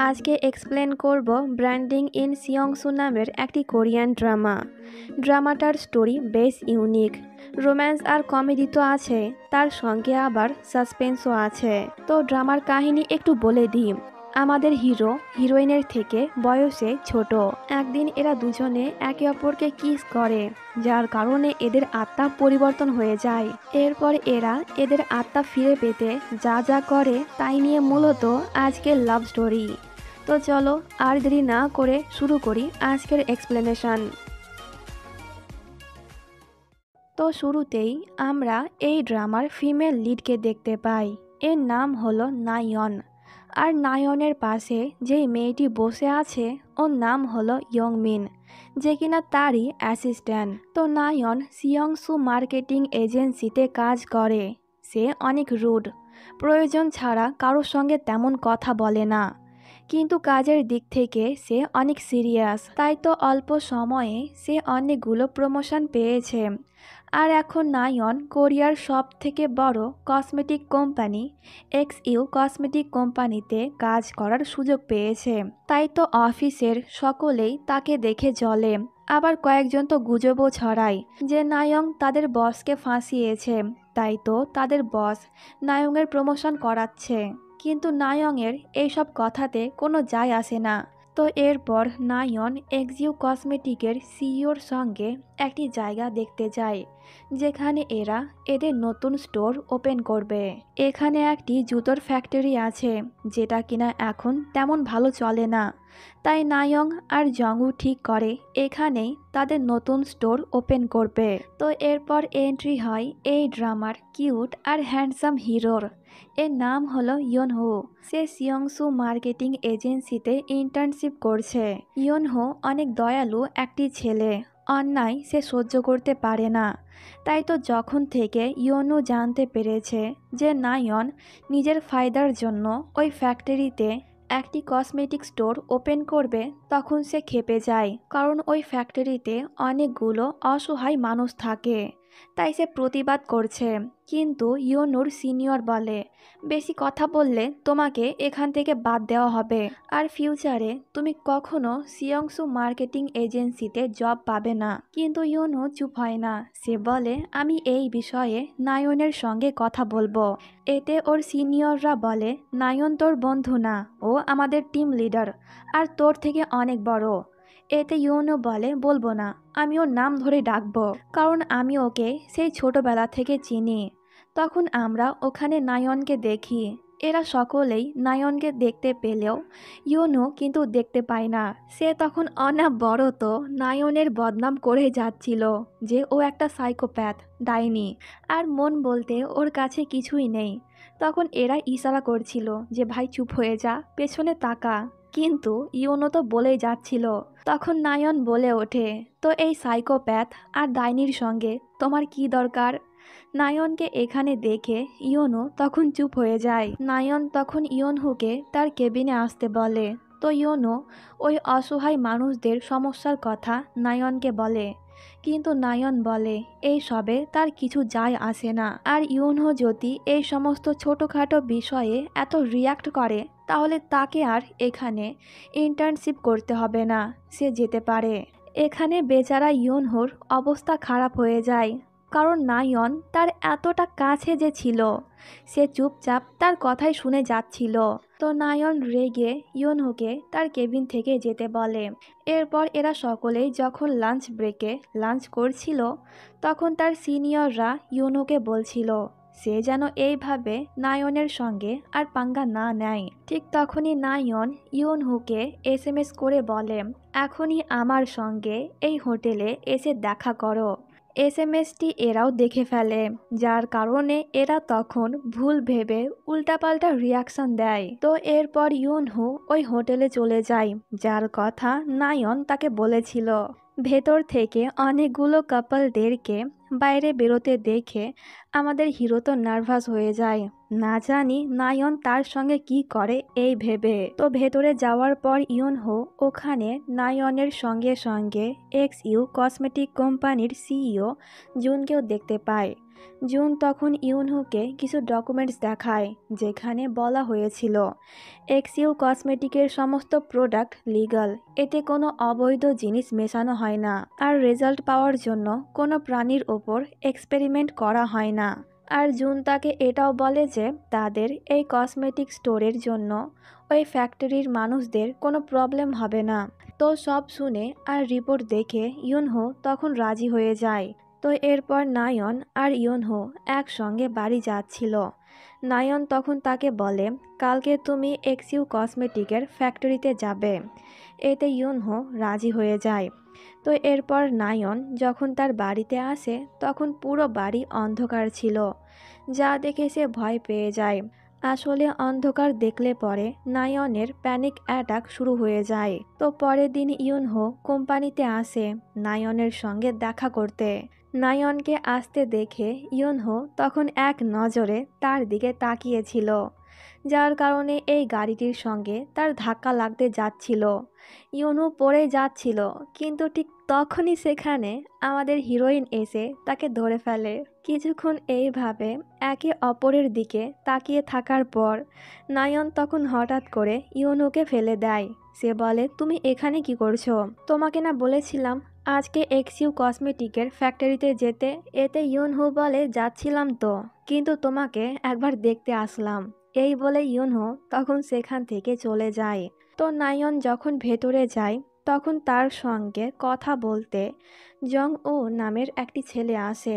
আজকে এক্সপ্লেন করব branding in সিয়ংসু নামের একটি কোরিয়ান ড্রামা। ড্রামাটার স্টোরি বেশ ইউনিক। রোম্যান্স আর কমেডি তো আছে, তার সঙ্গে আবার সাসপেন্সও আছে। তো ড্রামার কাহিনী একটু বলে দিই। আমাদের হিরো হিরোইনের থেকে বয়সে ছোট। একদিন এরা দুজনে একে অপরকে কিস করে, যার কারণে এদের আত্মা পরিবর্তন হয়ে যায়। এরপর এরা এদের আত্মা ফিরে পেতে যা যা করে তাই নিয়ে মূলত আজকের লাভ স্টোরি। তো চলো আর দেরি না করে শুরু করি আজকের এক্সপ্লেনেশন। তো শুরুতেই আমরা এই ড্রামার ফিমেল লিডকে দেখতে পাই। এর নাম হলো নায়ন। আর নায়নের পাশে যেই মেয়েটি বসে আছে ওর নাম হলো ইয়ংমিন, যে কিনা তারই অ্যাসিস্ট্যান্ট। তো নায়ন সিয়ংসু মার্কেটিং এজেন্সিতে কাজ করে। সে অনেক রুড, প্রয়োজন ছাড়া কারোর সঙ্গে তেমন কথা বলে না, কিন্তু কাজের দিক থেকে সে অনেক সিরিয়াস। তাই তো অল্প সময়ে সে অনেকগুলো প্রমোশন পেয়েছে। আর এখন নায়ন কোরিয়ার সব থেকে বড় কসমেটিক কোম্পানি XU কসমেটিক কোম্পানিতে কাজ করার সুযোগ পেয়েছে। তাই তো অফিসের সকলেই তাকে দেখে জ্বলে। আবার কয়েকজন তো গুজবও ছড়ায় যে নায়ং তাদের বসকে ফাঁসিয়েছে, তাই তো তাদের বস নায়ংয়ের প্রমোশন করাচ্ছে। কিন্তু নায়ংয়ের এইসব কথাতে কোনো যায় আসে না। তো এরপর নায়ন XU কসমেটিকের সিইওর সঙ্গে একটি জায়গা দেখতে যায়, যেখানে এরা এদের নতুন স্টোর ওপেন করবে। এখানে একটি জুতোর ফ্যাক্টরি আছে, যেটা কিনা এখন তেমন ভালো চলে না। তাই নায়ং আর জংউ ঠিক করে এখানেই তাদের নতুন স্টোর ওপেন করবে। তো এরপর এন্ট্রি হয় এই ড্রামার কিউট আর হ্যান্ডসাম হিরোর। এর নাম হলো ইয়নহো। সে সিয়ংসু মার্কেটিং এজেন্সিতে ইন্টার্নশিপ করছে। ইয়নহো অনেক দয়ালু একটি ছেলে। অন্যায় সে সহ্য করতে পারে না। তাই তো যখন থেকে ইয়নু জানতে পেরেছে যে নায়ন নিজের ফায়দার জন্য ওই ফ্যাক্টরিতে একটি কসমেটিক স্টোর ওপেন করবে, তখন সে ক্ষেপে যায়। কারণ ওই ফ্যাক্টরিতে অনেকগুলো অসহায় মানুষ থাকে, তাই সে প্রতিবাদ করছে। কিন্তু ইয়নুর সিনিয়র বলে, বেশি কথা বললে তোমাকে এখান থেকে বাদ দেওয়া হবে, আর ফিউচারে তুমি কখনো সিয়ংসু মার্কেটিং এজেন্সিতে জব পাবে না। কিন্তু ইয়নু চুপ হয় না। সে বলে, আমি এই বিষয়ে নায়নের সঙ্গে কথা বলবো। এতে ওর সিনিয়ররা বলে, নায়ন তোর বন্ধু না, ও আমাদের টিম লিডার, আর তোর থেকে অনেক বড়। এতে ইয়নু বলে, বলবো না, আমি ওর নাম ধরে ডাকবো, কারণ আমি ওকে সেই ছোটবেলা থেকে চিনি। তখন আমরা ওখানে নায়নকে দেখি। এরা সকলেই নায়নকে দেখতে পেলেও ইয়নু কিন্তু দেখতে পায় না। সে তখন অনবরত নায়নের বদনাম করে যাচ্ছিল যে ও একটা সাইকোপ্যাথ, ডাইনি, আর মন বলতে ওর কাছে কিছুই নেই। তখন এরা ইশারা করছিল যে ভাই চুপ হয়ে যা, পেছনে তাকা, কিন্তু ইয়নু তো বলেই যাচ্ছিল। তখন নায়ন বলে ওঠে, তো এই সাইকোপ্যাথ আর ডাইনির সঙ্গে তোমার কি দরকার? নায়নকে এখানে দেখে ইয়নু তখন চুপ হয়ে যায়। নায়ন তখন ইয়নহুকে তার কেবিনে আসতে বলে। তো ইয়নু ওই অসহায় মানুষদের সমস্যার কথা নায়নকে বলে, কিন্তু নায়ন বলে এই সবে তার কিছু যায় আসে না। আর ইয়নহু যদি এই সমস্ত ছোটোখাটো বিষয়ে এত রিয়াক্ট করে, তাহলে তাকে আর এখানে ইন্টার্নশিপ করতে হবে না, সে যেতে পারে। এখানে বেচারা ইয়নহুর অবস্থা খারাপ হয়ে যায়, কারণ নায়ন তার এতটা কাছে যে ছিল, সে চুপচাপ তার কথাই শুনে যাচ্ছিল। তো নায়ন রেগে ইয়নহুকে তার কেবিন থেকে যেতে বলে। এরপর এরা সকলেই যখন লাঞ্চ ব্রেকে লাঞ্চ করছিল, তখন তার সিনিয়ররা ইয়নহুকে বলছিল সে যেন এইভাবে নায়নের সঙ্গে আর পাঙ্গা না নেয়। ঠিক তখনই নায়ন ইয়নহুকে SMS করে বলে, এখনই আমার সঙ্গে এই হোটেলে এসে দেখা করো। SMSটি এরাও দেখে ফেলে, যার কারণে এরা তখন ভুল ভেবে উল্টাপাল্টা রিয়াকশন দেয়। তো এরপর ইয়নহু ওই হোটেলে চলে যায়, যার কথা নায়ন তাকে বলেছিল। ভেতর থেকে অনেকগুলো কাপলদেরকে বাইরে বেরোতে দেখে আমাদের হিরো তো নার্ভাস হয়ে যায়, না জানি নায়ন তার সঙ্গে কি করে এই ভেবে। তো ভেতরে যাওয়ার পর ইয়নহো ওখানে নায়নের সঙ্গে সঙ্গে XU কসমেটিক কোম্পানির CEO জুনকেও দেখতে পায়। জুন তখন ইউনহুকে কিছু ডকুমেন্টস দেখায়, যেখানে বলা হয়েছিল এক্সইউ কসমেটিকের সমস্ত প্রোডাক্ট লিগ্যাল, এতে কোনো অবৈধ জিনিস মেশানো হয় না, আর রেজাল্ট পাওয়ার জন্য কোনো প্রাণীর ওপর এক্সপেরিমেন্ট করা হয় না। আর জুন তাকে এটাও বলে যে তাদের এই কসমেটিক স্টোরের জন্য ওই ফ্যাক্টরির মানুষদের কোনো প্রবলেম হবে না। তো সব শুনে আর রিপোর্ট দেখে ইউনহো তখন রাজি হয়ে যায়। তো এরপর নায়ন আর ইউনহো একসঙ্গে বাড়ি যাচ্ছিল। নায়ন তখন তাকে বলে, কালকে তুমি এক্সইউ কসমেটিকের ফ্যাক্টরিতে যাবে। এতে ইউনহো রাজি হয়ে যায়। তো এরপর নায়ন যখন তার বাড়িতে আসে তখন পুরো বাড়ি অন্ধকার ছিল, যা দেখে সে ভয় পেয়ে যায়। আসলে অন্ধকার দেখলে পরে নায়নের প্যানিক অ্যাটাক শুরু হয়ে যায়। তো পরের দিন ইউনহো কোম্পানিতে আসে নায়নের সঙ্গে দেখা করতে। নায়নকে আসতে দেখে ইউনহো তখন এক নজরে তার দিকে তাকিয়েছিল, যার কারণে এই গাড়িটির সঙ্গে তার ধাক্কা লাগতে যাচ্ছিল। ইউনহো পড়ে যাচ্ছিল, কিন্তু ঠিক তখনই সেখানে আমাদের হিরোইন এসে তাকে ধরে ফেলে। কিছুক্ষণ এইভাবে একে অপরের দিকে তাকিয়ে থাকার পর নায়ন তখন হঠাৎ করে ইউনহুকে ফেলে দেয়। সে বলে, তুমি এখানে কি করছো? তোমাকে না বলেছিলাম আজকে এক্সইউ কসমেটিকের ফ্যাক্টরিতে যেতে? এতে ইউনহু বলে, যাচ্ছিলাম তো, কিন্তু তোমাকে একবার দেখতে আসলাম। এই বলে ইউনহু তখন সেখান থেকে চলে যায়। তো নায়ন যখন ভেতরে যায় তখন তার সঙ্গে কথা বলতে জং উ নামের একটি ছেলে আসে।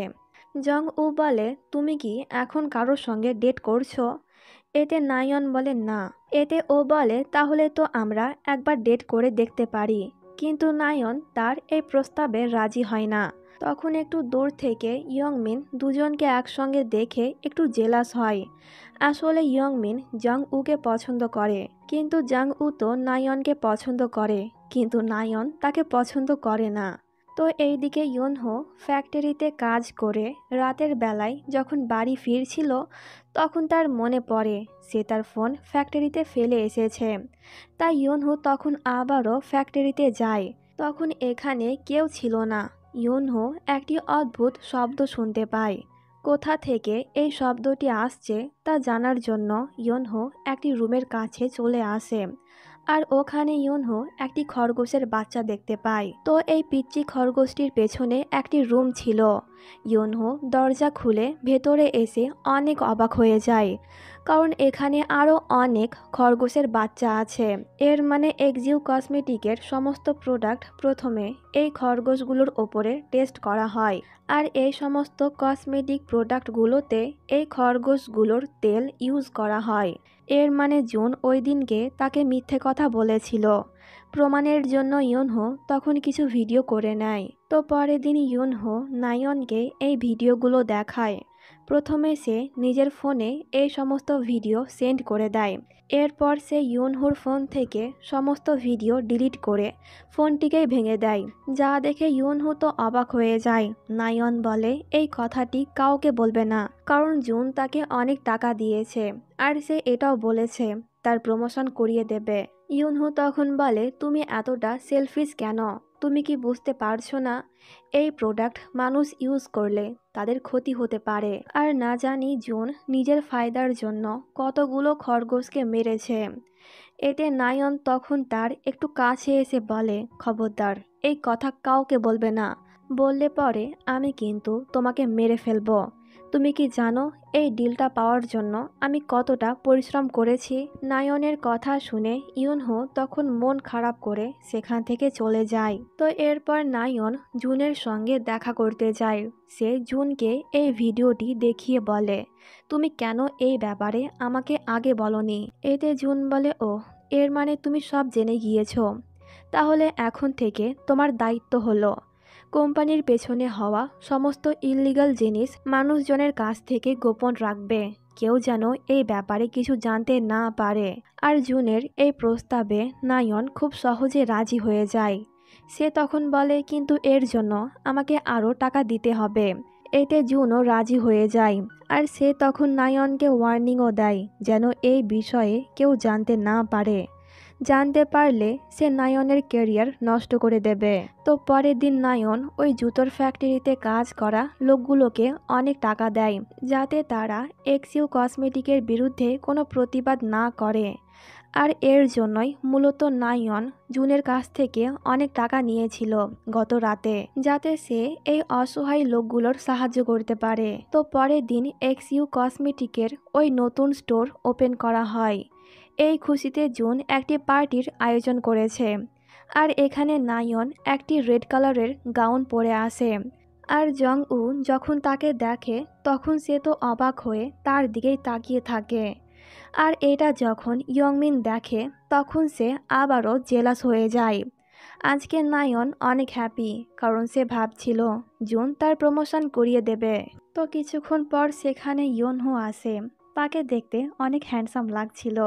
জং উ বলে, তুমি কি এখন কারোর সঙ্গে ডেট করছো? এতে নায়ন বলে, না। এতে ও বলে, তাহলে তো আমরা একবার ডেট করে দেখতে পারি। কিন্তু নায়ন তার এই প্রস্তাবে রাজি হয় না। তখন একটু দূর থেকে ইয়ংমিন দুজনকে একসঙ্গে দেখে একটু জেলাস হয়। আসলে ইয়ংমিন জং উকে পছন্দ করে, কিন্তু জং উ তো নায়নকে পছন্দ করে, কিন্তু নায়ন তাকে পছন্দ করে না। তো এইদিকে ইউনহো ফ্যাক্টরিতে কাজ করে রাতের বেলায় যখন বাড়ি ফিরছিল তখন তার মনে পড়ে সে তার ফোন ফ্যাক্টরিতে ফেলে এসেছে। তাই ইউনহো তখন আবারও ফ্যাক্টরিতে যায়। তখন এখানে কেউ ছিল না। ইউনহো একটি অদ্ভুত শব্দ শুনতে পায়। কোথা থেকে এই শব্দটি আসছে তা জানার জন্য ইউনহো একটি রুমের কাছে চলে আসে। আর ওখানে ইউনহো একটি খরগোশের বাচ্চা দেখতে পায়। তো এই পিচ্চি খরগোশটির পেছনে একটি রুম ছিল। ইউনহো দরজা খুলে ভেতরে এসে অনেক অবাক হয়ে যায়, কারণ এখানে আরও অনেক খরগোশের বাচ্চা আছে। এর মানে এক্সইউ কসমেটিকের সমস্ত প্রোডাক্ট প্রথমে এই খরগোশগুলোর ওপরে টেস্ট করা হয়, আর এই সমস্ত কসমেটিক প্রোডাক্টগুলোতে এই খরগোশগুলোর তেল ইউজ করা হয়। এর মানে জুন ওই দিনকে তাকে মিথ্যে কথা বলেছিল। প্রমাণের জন্য ইউনহো তখন কিছু ভিডিও করে নেয়। তো পরের দিন ইউনহো নায়নকে এই ভিডিওগুলো দেখায়। প্রথমে সে নিজের ফোনে এই সমস্ত ভিডিও সেন্ড করে দেয়। এরপর সে ইউনহুর ফোন থেকে সমস্ত ভিডিও ডিলিট করে ফোনটিকেই ভেঙে দেয়, যা দেখে ইউনহু তো অবাক হয়ে যায়। নায়ন বলে, এই কথাটি কাউকে বলবে না, কারণ জুন তাকে অনেক টাকা দিয়েছে, আর সে এটাও বলেছে তার প্রমোশন করিয়ে দেবে। ইউনহু তখন বলে, তুমি এতটা সেলফিশ কেন? তুমি কি বুঝতে পারছো না এই প্রোডাক্ট মানুষ ইউজ করলে তাদের ক্ষতি হতে পারে? আর না জানি জুন নিজের ফায়দার জন্য কতগুলো খরগোশকে মেরেছে। এতে নায়ন তখন তার একটু কাছে এসে বলে, খবরদার এই কথা কাউকে বলবে না, বললে পরে আমি কিন্তু তোমাকে মেরে ফেলবো। তুমি কি জানো এই ডিলটা পাওয়ার জন্য আমি কতটা পরিশ্রম করেছি? নায়নের কথা শুনে ইউনহো তখন মন খারাপ করে সেখান থেকে চলে যায়। তো এরপর নায়ন জুনের সঙ্গে দেখা করতে যায়। সে জুনকে এই ভিডিওটি দেখিয়ে বলে, তুমি কেন এই ব্যাপারে আমাকে আগে বলনি? এতে জুন বলে, ও এর মানে তুমি সব জেনে গিয়েছো। তাহলে এখন থেকে তোমার দায়িত্ব হলো কোম্পানির পেছনে হওয়া সমস্ত ইললিগাল জিনিস মানুষজনের কাছ থেকে গোপন রাখবে, কেউ যেন এই ব্যাপারে কিছু জানতে না পারে। আর জুনের এই প্রস্তাবে নায়ন খুব সহজে রাজি হয়ে যায়। সে তখন বলে, কিন্তু এর জন্য আমাকে আরও টাকা দিতে হবে। এতে জুনও রাজি হয়ে যায়, আর সে তখন নায়নকে ওয়ার্নিংও দেয় যেন এই বিষয়ে কেউ জানতে না পারে। জানতে পারলে সে নায়নের ক্যারিয়ার নষ্ট করে দেবে। তো পরের দিন নায়ন ওই জুতোর ফ্যাক্টরিতে কাজ করা লোকগুলোকে অনেক টাকা দেয় যাতে তারা এক্সইউ কসমেটিকের বিরুদ্ধে কোনো প্রতিবাদ না করে। আর এর জন্যই মূলত নায়ন জুনের কাছ থেকে অনেক টাকা নিয়েছিল গত রাতে, যাতে সে এই অসহায় লোকগুলোর সাহায্য করতে পারে। তো পরের দিন এক্সইউ কসমেটিকের ওই নতুন স্টোর ওপেন করা হয়। এই খুশিতে জুন একটি পার্টির আয়োজন করেছে, আর এখানে নায়ন একটি রেড কালারের গাউন পরে আসে। আর জং উ যখন তাকে দেখে তখন সে তো অবাক হয়ে তার দিকেই তাকিয়ে থাকে। আর এটা যখন ইয়ংমিন দেখে তখন সে আবারও জেলাস হয়ে যায়। আজকে নায়ন অনেক হ্যাপি, কারণ সে ভাবছিল জুন তার প্রমোশন করিয়ে দেবে। তো কিছুক্ষণ পর সেখানে ইয়নহো আসে। তাকে দেখতে অনেক হ্যান্ডসাম লাগছিল।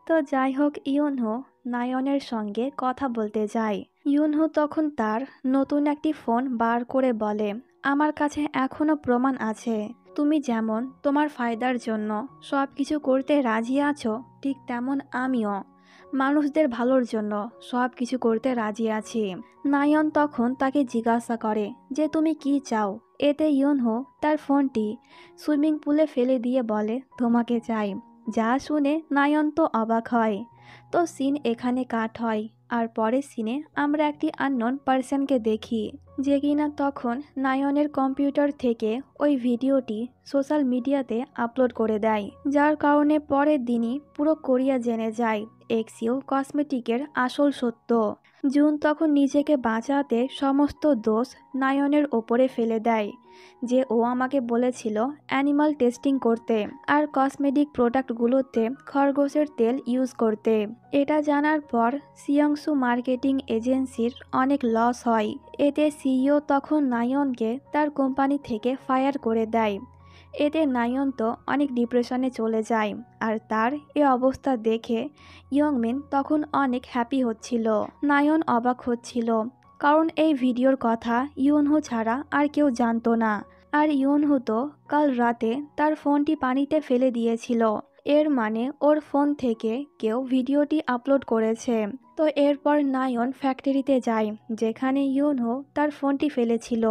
তো যাই হোক, ইয়নহো নায়নের সঙ্গে কথা বলতে যায়। ইয়নহো তখন তার নতুন একটি ফোন বার করে বলে, আমার কাছে এখনো প্রমাণ আছে তুমি যেমন তোমার ফায়দার জন্য সব কিছু করতে রাজি আছো, ঠিক তেমন আমিও মানুষদের ভালোর জন্য সব কিছু করতে রাজি আছি। নায়ন তখন তাকে জিজ্ঞাসা করে যে তুমি কি চাও। এতে ইয়নহো তার ফোনটি সুইমিং পুলে ফেলে দিয়ে বলে তোমাকে চাই। যা শুনে নায়ন তো অবাক হয়। তো সিন এখানে কাট হয়, আর পরের সিনে আমরা একটি আননোন পার্সনকে দেখি যে কিনা তখন নায়নের কম্পিউটার থেকে ওই ভিডিওটি সোশ্যাল মিডিয়াতে আপলোড করে দেয়, যার কারণে পরের দিনই পুরো কোরিয়া জেনে যায় এক্সইউ কসমেটিকের আসল সত্য। জুন তখন নিজেকে বাঁচাতে সমস্ত দোষ নায়নের ওপরে ফেলে দেয় যে ও আমাকে বলেছিল অ্যানিমাল টেস্টিং করতে আর কসমেটিক প্রোডাক্টগুলোতে খরগোশের তেল ইউজ করতে। এটা জানার পর সিয়ংসু মার্কেটিং এজেন্সির অনেক লস হয়। এতে সিইও তখন নায়নকে তার কোম্পানি থেকে ফায়ার করে দেয়। এতে নায়ন তো অনেক ডিপ্রেশনে চলে যায়, আর তার এ অবস্থা দেখে ইয়ংমিন তখন অনেক হ্যাপি হচ্ছিল। নায়ন অবাক হচ্ছিল, কারণ এই ভিডিওর কথা ইয়নহো ছাড়া আর কেউ জানতো না। আর ইয়নহো তো কাল রাতে তার ফোনটি পানিতে ফেলে দিয়েছিল, এর মানে ওর ফোন থেকে কেউ ভিডিওটি আপলোড করেছে। তো এরপর নায়ন ফ্যাক্টরিতে যায় যেখানে ইয়নহো তার ফোনটি ফেলেছিল।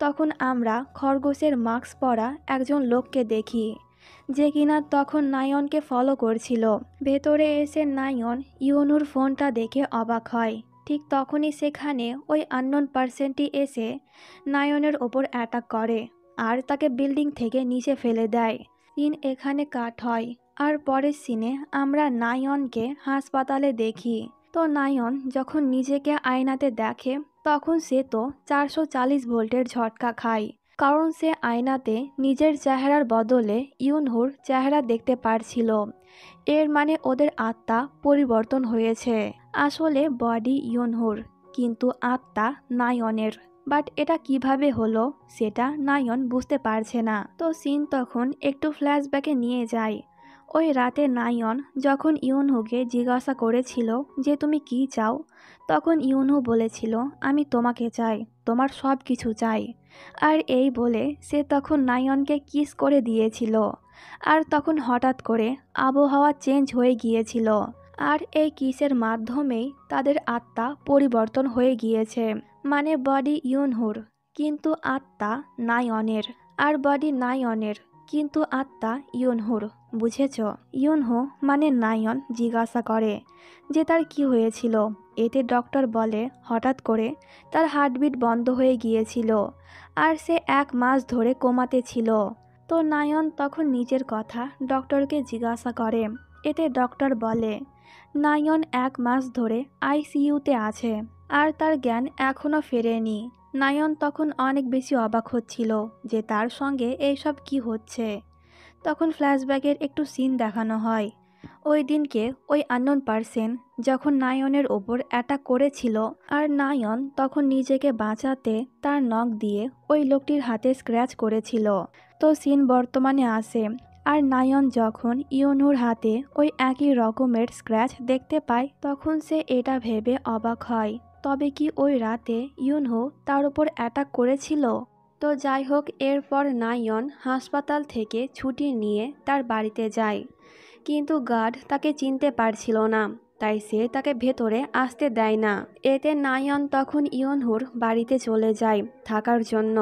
তখন আমরা খরগোশের মাস্ক পরা একজন লোককে দেখি যে কিনা তখন নায়নকে ফলো করছিল। ভেতরে এসে নায়ন ইয়নুর ফোনটা দেখে অবাক হয়। ঠিক তখনই সেখানে ওই আননোন পার্সনটি এসে নায়নের ওপর অ্যাটাক করে আর তাকে বিল্ডিং থেকে নিচে ফেলে দেয়। সিন এখানে কাট হয়, আর পরের সিনে আমরা নায়নকে হাসপাতালে দেখি। তো নায়ন যখন নিজেকে আয়নাতে দেখে তখন সে তো 440 ভোল্টের ঝটকা খায়, কারণ সে আয়নাতে নিজের চেহারার বদলে ইয়নহুর চেহারা দেখতে পারছিল। এর মানে ওদের আত্মা পরিবর্তন হয়েছে। আসলে বডি ইয়নহুর, কিন্তু আত্মা নায়নের। বাট এটা কিভাবে হলো সেটা নায়ন বুঝতে পারছে না। তো সিন তখন একটু ফ্ল্যাশব্যাকে নিয়ে যায়। ওই রাতে নায়ন যখন ইয়নহুকে জিজ্ঞাসা করেছিল যে তুমি কি চাও, তখন ইয়নহু বলেছিল আমি তোমাকে চাই, তোমার সব কিছু চাই। আর এই বলে সে তখন নায়নকে কিস করে দিয়েছিল। আর তখন হঠাৎ করে আবহাওয়া চেঞ্জ হয়ে গিয়েছিল, আর এই কিসের মাধ্যমেই তাদের আত্মা পরিবর্তন হয়ে গিয়েছে। মানে বডি ইয়নহুর কিন্তু আত্মা নায়নের, আর বডি নায়নের কিন্তু আত্মা ইয়নহুর। বুঝেছ? ইয়নহু মানে নায়ন জিজ্ঞাসা করে যে তার কি হয়েছিল। এতে ডক্টর বলে হঠাৎ করে তার হার্টবিট বন্ধ হয়ে গিয়েছিল, আর সে 1 মাস ধরে কোমাতে ছিল। তো নায়ন তখন নিজের কথা ডক্টরকে জিজ্ঞাসা করে। এতে ডক্টর বলে নায়ন 1 মাস ধরে আইসিইউতে আছে, আর তার জ্ঞান এখনও ফেরেনি। নায়ন তখন অনেক বেশি অবাক হচ্ছিল যে তার সঙ্গে এইসব কি হচ্ছে। তখন ফ্ল্যাশব্যাকের একটু সিন দেখানো হয়। ওই দিনকে ওই আননোন পার্সন যখন নায়নের ওপর অ্যাটাক করেছিল, আর নায়ন তখন নিজেকে বাঁচাতে তার নখ দিয়ে ওই লোকটির হাতে স্ক্র্যাচ করেছিল। তো সিন বর্তমানে আসে, আর নায়ন যখন ইয়নুর হাতে ওই একই রকমের স্ক্র্যাচ দেখতে পায় তখন সে এটা ভেবে অবাক হয়, তবে কি ওই রাতে ইয়নহু তার উপর অ্যাটাক করেছিল? তো যাই হোক, এরপর নায়ন হাসপাতাল থেকে ছুটি নিয়ে তার বাড়িতে যায়, কিন্তু গার্ড তাকে চিনতে পারছিল না। তাই সে তাকে ভেতরে আসতে দেয় না। এতে নায়ন তখন ইয়নহুর বাড়িতে চলে যায় থাকার জন্য।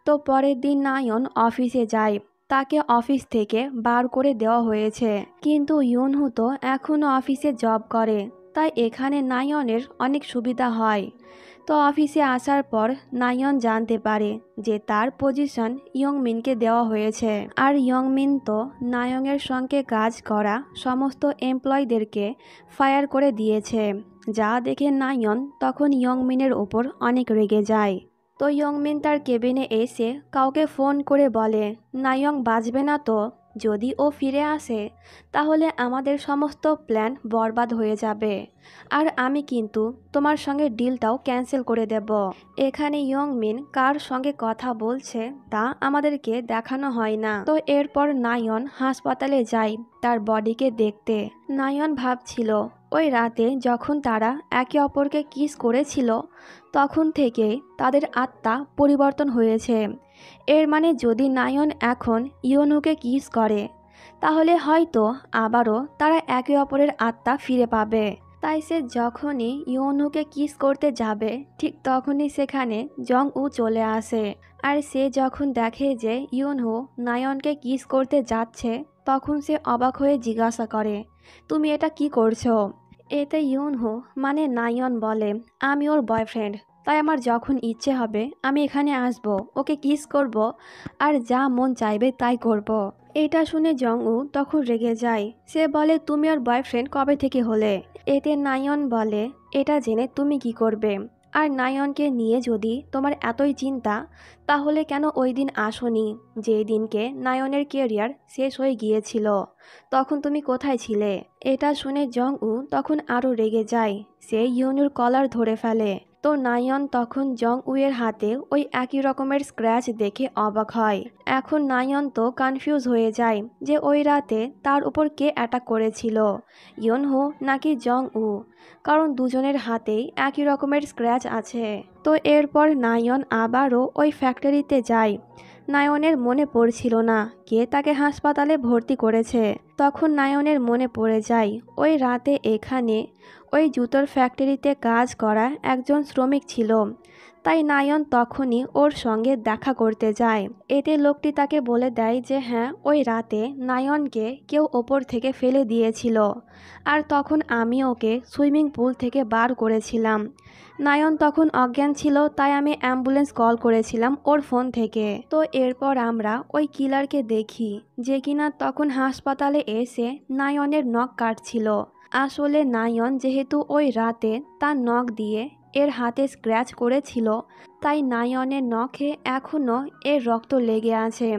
তো পরের দিন নায়ন অফিসে যায়। তাকে অফিস থেকে বার করে দেওয়া হয়েছে, কিন্তু ইয়নহু তো এখনও অফিসে জব করে, তাই এখানে নায়নের অনেক সুবিধা হয়। তো অফিসে আসার পর নায়ন জানতে পারে যে তার পজিশন ইয়ংমিনকে দেওয়া হয়েছে। আর ইয়ংমিন তো নায়নের সঙ্গে কাজ করা সমস্ত এমপ্লয়ীদেরকে ফায়ার করে দিয়েছে, যা দেখে নায়ন তখন ইয়ংমিনের ওপর অনেক রেগে যায়। তো ইয়ংমিন তার কেবিনে এসে কাউকে ফোন করে বলে, নায়ং বাঁচবে না তো? যদি ও ফিরে আসে তাহলে আমাদের সমস্ত প্ল্যান বরবাদ হয়ে যাবে, আর আমি কিন্তু তোমার সঙ্গে ডিলটাও ক্যান্সেল করে দেব। এখানে ইয়ংমিন কার সঙ্গে কথা বলছে তা আমাদেরকে দেখানো হয় না। তো এরপর নায়ন হাসপাতালে যায় তার বডিকে দেখতে। নায়ন ভাবছিল ওই রাতে যখন তারা একে অপরকে কিস করেছিল তখন থেকে তাদের আত্মা পরিবর্তন হয়েছে। এর মানে যদি নায়ন এখন ইয়নুকে কিস করে তাহলে হয়তো আবারও তারা একে অপরের আত্মা ফিরে পাবে। তাই সে যখনই ইয়নুকে কিস করতে যাবে ঠিক তখনই সেখানে জং উ চলে আসে। আর সে যখন দেখে যে ইয়নহু নায়নকে কিস করতে যাচ্ছে তখন সে অবাক হয়ে জিজ্ঞাসা করে, তুমি এটা কি করছো? এতে ইয়নহু মানে নায়ন বলে, আমি ওর বয়ফ্রেন্ড, তাই আমার যখন ইচ্ছে হবে আমি এখানে আসব, ওকে কিস করব, আর যা মন চাইবে তাই করব। এটা শুনে জং উ তখন রেগে যায়। সে বলে, তুমি ওর বয়ফ্রেন্ড কবে থেকে হলে? এতে নায়ন বলে, এটা জেনে তুমি কি করবে? আর নায়নকে নিয়ে যদি তোমার এতই চিন্তা তাহলে কেন ওই দিন আসোনি যেই দিনকে নায়নের কেরিয়ার শেষ হয়ে গিয়েছিল? তখন তুমি কোথায় ছিলে? এটা শুনে জং উ তখন আরও রেগে যায়। সে ইয়নুর কলার ধরে ফেলে। তো নায়ন তখন জং উয়ের হাতে ওই একই রকমের স্ক্র্যাচ দেখে অবাক হয়। এখন নায়ন তো কনফিউজ হয়ে যায় যে ওই রাতে তার উপর কে অ্যাটাক করেছিল, ইয়নহু নাকি জং উ, কারণ দুজনের হাতেই একই রকমের স্ক্র্যাচ আছে। তো এরপর নায়ন আবারও ওই ফ্যাক্টরিতে যায়। নায়নের মনে পড়ছিল না কে তাকে হাসপাতালে ভর্তি করেছে। তখন নায়নের মনে পড়ে যায় ওই রাতে এখানে ওই জুতোর ফ্যাক্টরিতে কাজ করা একজন শ্রমিক ছিল। তাই নায়ন তখনই ওর সঙ্গে দেখা করতে যায়। এতে লোকটি তাকে বলে দেয় যে হ্যাঁ, ওই রাতে নায়নকে কেউ ওপর থেকে ফেলে দিয়েছিল, আর তখন আমি ওকে সুইমিং পুল থেকে বার করেছিলাম। নায়ন তখন অজ্ঞান ছিল, তাই আমি অ্যাম্বুলেন্স কল করেছিলাম ওর ফোন থেকে। তো এরপর আমরা ওই কিলারকে দেখি যে কিনা তখন হাসপাতালে এসে নায়নের নখ কাটছিল। আসলে নায়ন যেহেতু ওই রাতে তার নখ দিয়ে এর হাতে স্ক্র্যাচ করেছিল, তাই নায়নের নখে এখনও এর রক্ত লেগে আছে।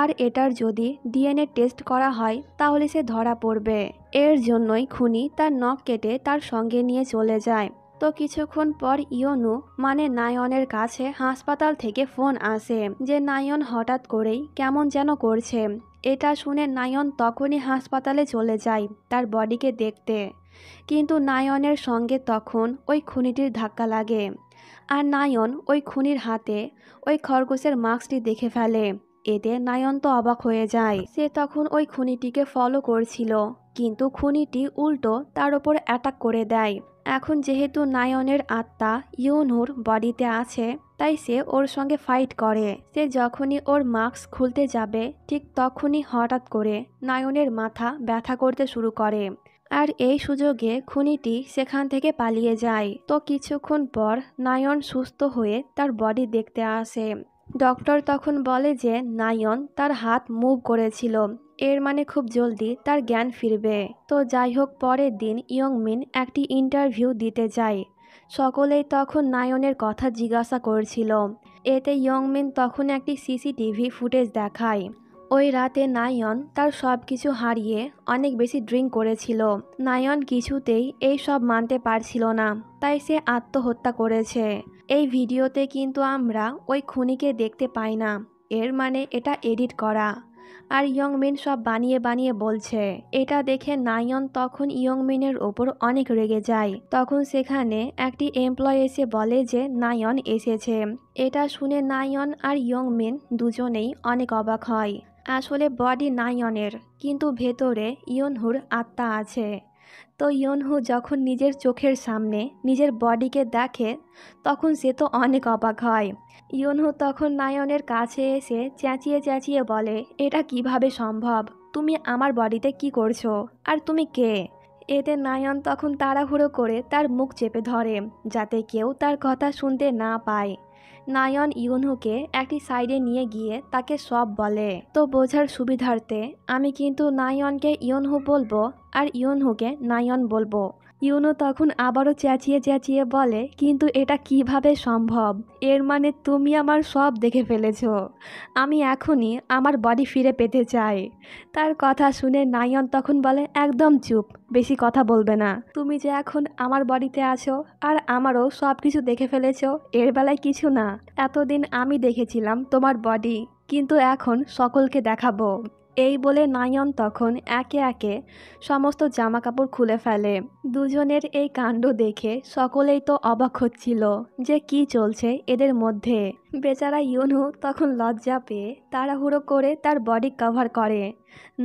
আর এটার যদি ডিএনএ টেস্ট করা হয় তাহলে সে ধরা পড়বে। এর জন্যই খুনি তার নখ কেটে তার সঙ্গে নিয়ে চলে যায়। তো কিছুক্ষণ পর ইয়নু মানে নায়নের কাছে হাসপাতাল থেকে ফোন আসে যে নায়ন হঠাৎ করেই কেমন যেন করছে। এটা শুনে নায়ন তখনই হাসপাতালে চলে যায় তার বডিকে দেখতে, কিন্তু নায়নের সঙ্গে তখন ওই খুনিটির ধাক্কা লাগে। আর নায়ন ওই খুনির হাতে ওই খরগোশের মাস্কটি দেখে ফেলে। এতে নায়ন তো অবাক হয়ে যায়। সে তখন ওই খুনিটিকে ফলো করছিল, কিন্তু খুনিটি উল্টো তার ওপর অ্যাটাক করে দেয়। এখন যেহেতু নায়নের আত্মা ইয়নুর বডিতে আছে তাই সে ওর সঙ্গে ফাইট করে। সে যখনই ওর মাস্ক খুলতে যাবে ঠিক তখনই হঠাৎ করে নায়নের মাথা ব্যথা করতে শুরু করে। আর এই সুযোগে খুনিটি সেখান থেকে পালিয়ে যায়। তো কিছুক্ষণ পর নায়ন সুস্থ হয়ে তার বডি দেখতে আসে। ডক্টর তখন বলে যে নায়ন তার হাত মুভ করেছিল, এর মানে খুব জলদি তার জ্ঞান ফিরবে। তো যাই হোক, পরের দিন ইয়ংমিন একটি ইন্টারভিউ দিতে যায়। সকলেই তখন নায়নের কথা জিজ্ঞাসা করছিল। এতে ইয়ংমিন তখন একটি সিসিটিভি ফুটেজ দেখায়। ওই রাতে নায়ন তার সব কিছু হারিয়ে অনেক বেশি ড্রিঙ্ক করেছিল। নায়ন কিছুতেই এই সব মানতে পারছিল না, তাই সে আত্মহত্যা করেছে। এই ভিডিওতে কিন্তু আমরা ওই খুনিকে দেখতে পাই না, এর মানে এটা এডিট করা। আর ইয়ংমিন সব বানিয়ে বানিয়ে বলছে। এটা দেখে নায়ন তখন ইয়ংমিনের ওপর অনেক রেগে যায়। তখন সেখানে একটি এমপ্লয় এসে বলে যে নায়ন এসেছে। এটা শুনে নায়ন আর ইয়ংমিন দুজনেই অনেক অবাক হয়। আসলে বডি নায়নের, কিন্তু ভেতরে ইয়নহুর আত্মা আছে। তো তো ইয়নহো যখন নিজের চোখের সামনে নিজের বডিকে দেখে তখন সে তো অনেক অবাক হয়। ইয়নহো তখন নায়নের কাছে এসে চেঁচিয়ে চেঁচিয়ে বলে, এটা কিভাবে সম্ভব? তুমি আমার বডিতে কি করছো? আর তুমি কে? এতে নায়ন তখন তাড়াহুড়ো করে তার মুখ চেপে ধরে যাতে কেউ তার কথা শুনতে না পায়। নায়ন ইয়নহুকে একটি সাইডে নিয়ে গিয়ে তাকে সব বলে। তো বোঝার সুবিধার্থে আমি কিন্তু নায়নকে ইয়নহু বলবো আর ইয়নহুকে নায়ন বলবো। ইউনো তখন আবারও চেঁচিয়ে চেঁচিয়ে বলে, কিন্তু এটা কিভাবে সম্ভব? এর মানে তুমি আমার সব দেখে ফেলেছো। আমি এখনই আমার বডি ফিরে পেতে চাই। তার কথা শুনে নায়ন তখন বলে, একদম চুপ, বেশি কথা বলবে না। তুমি যে এখন আমার বডিতে আছো আর আমারও সব কিছু দেখে ফেলেছো, এর বেলায় কিছু না। এতদিন আমি দেখেছিলাম তোমার বডি, কিন্তু এখন সকলকে দেখাবো। এই বলে নায়ন তখন একে একে সমস্ত জামাকাপড় খুলে ফেলে। দুজনের এই কাণ্ড দেখে সকলেই তো অবাক হচ্ছিল যে কি চলছে এদের মধ্যে। বেচারা ইউনহু তখন লজ্জা পেয়ে তাড়াহুড়ো করে তার বডি কভার করে।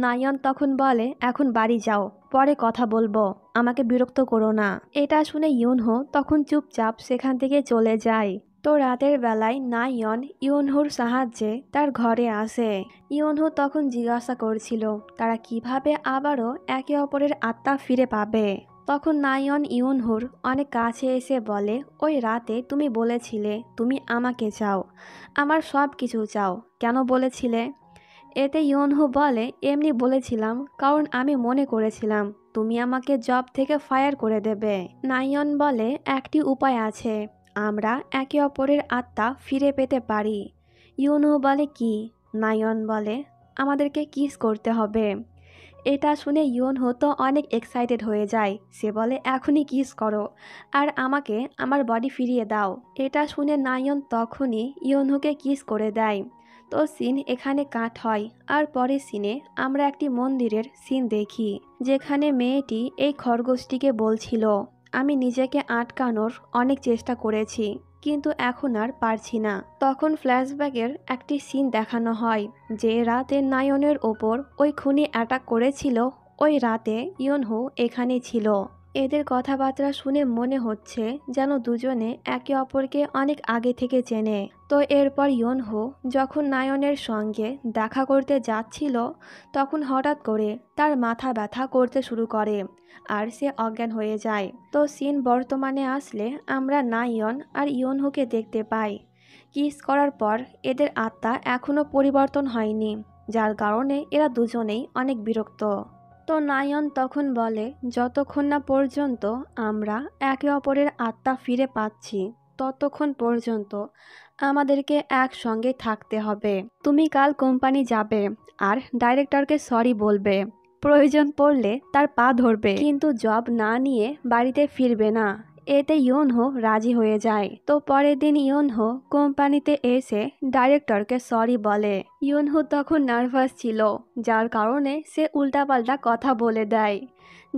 নায়ন তখন বলে, এখন বাড়ি যাও, পরে কথা বলবো, আমাকে বিরক্ত করো না। এটা শুনে ইউনহু তখন চুপচাপ সেখান থেকে চলে যায়। তো রাতের বেলায় নায়ন ইয়নহুর সাহায্যে তার ঘরে আসে। ইয়নহু তখন জিজ্ঞাসা করছিল তারা কিভাবে আবারও একে অপরের আত্মা ফিরে পাবে। তখন নায়ন ইয়নহুর অনেক কাছে এসে বলে, ওই রাতে তুমি বলেছিলে তুমি আমাকে চাও, আমার সব কিছু চাও, কেন বলেছিলে? এতে ইয়নহু বলে, এমনি বলেছিলাম কারণ আমি মনে করেছিলাম তুমি আমাকে জব থেকে ফায়ার করে দেবে। নায়ন বলে, একটি উপায় আছে, আমরা একে অপরের আত্মা ফিরে পেতে পারি। ইউনহু বলে, কি? নায়ন বলে, আমাদেরকে কিস করতে হবে। এটা শুনে ইয়নহু তো অনেক এক্সাইটেড হয়ে যায়। সে বলে, এখনই কিস করো আর আমাকে আমার বডি ফিরিয়ে দাও। এটা শুনে নায়ন তখনই ইয়নহুকে কিস করে দেয়। তো সিন এখানে কাট হয় আর পরের সিনে আমরা একটি মন্দিরের সিন দেখি, যেখানে মেয়েটি এই খরগোশটিকে বলছিল, আমি নিজেকে আটকানোর অনেক চেষ্টা করেছি কিন্তু এখন আর পারছি না। তখন ফ্ল্যাশব্যাকের একটি সিন দেখানো হয় যে রাতে নায়নের ওপর ওই খুনি অ্যাটাক করেছিল, ওই রাতে ইয়নহু এখানে ছিল। এদের কথাবার্তা শুনে মনে হচ্ছে যেন দুজনে একে অপরকে অনেক আগে থেকে চেনে। তো এরপর ইয়নহু যখন নায়নের সঙ্গে দেখা করতে যাচ্ছিল তখন হঠাৎ করে তার মাথা ব্যথা করতে শুরু করে আর সে অজ্ঞান হয়ে যায়। তো সিন বর্তমানে আসলে আমরা নায়ন আর ইয়নহুকে দেখতে পাই। কিস করার পর এদের আত্মা এখনও পরিবর্তন হয়নি, যার কারণে এরা দুজনেই অনেক বিরক্ত। তো নায়ন তখন বলে, যতক্ষণ না পর্যন্ত আমরা একে অপরের আত্মা ফিরে পাচ্ছি ততক্ষণ পর্যন্ত আমাদেরকে একসঙ্গে থাকতে হবে। তুমি কাল কোম্পানি যাবে আর ডাইরেক্টরকে সরি বলবে, প্রয়োজন পড়লে তার পা ধরবে, কিন্তু জব না নিয়ে বাড়িতে ফিরবে না। এতে ইয়নহু রাজি হয়ে যায়। তো পরের দিন ইয়নহু কোম্পানিতে এসে ডাইরেক্টরকে সরি বলে। ইয়নহু তখন নার্ভাস ছিল, যার কারণে সে উল্টাপাল্টা কথা বলে দেয়,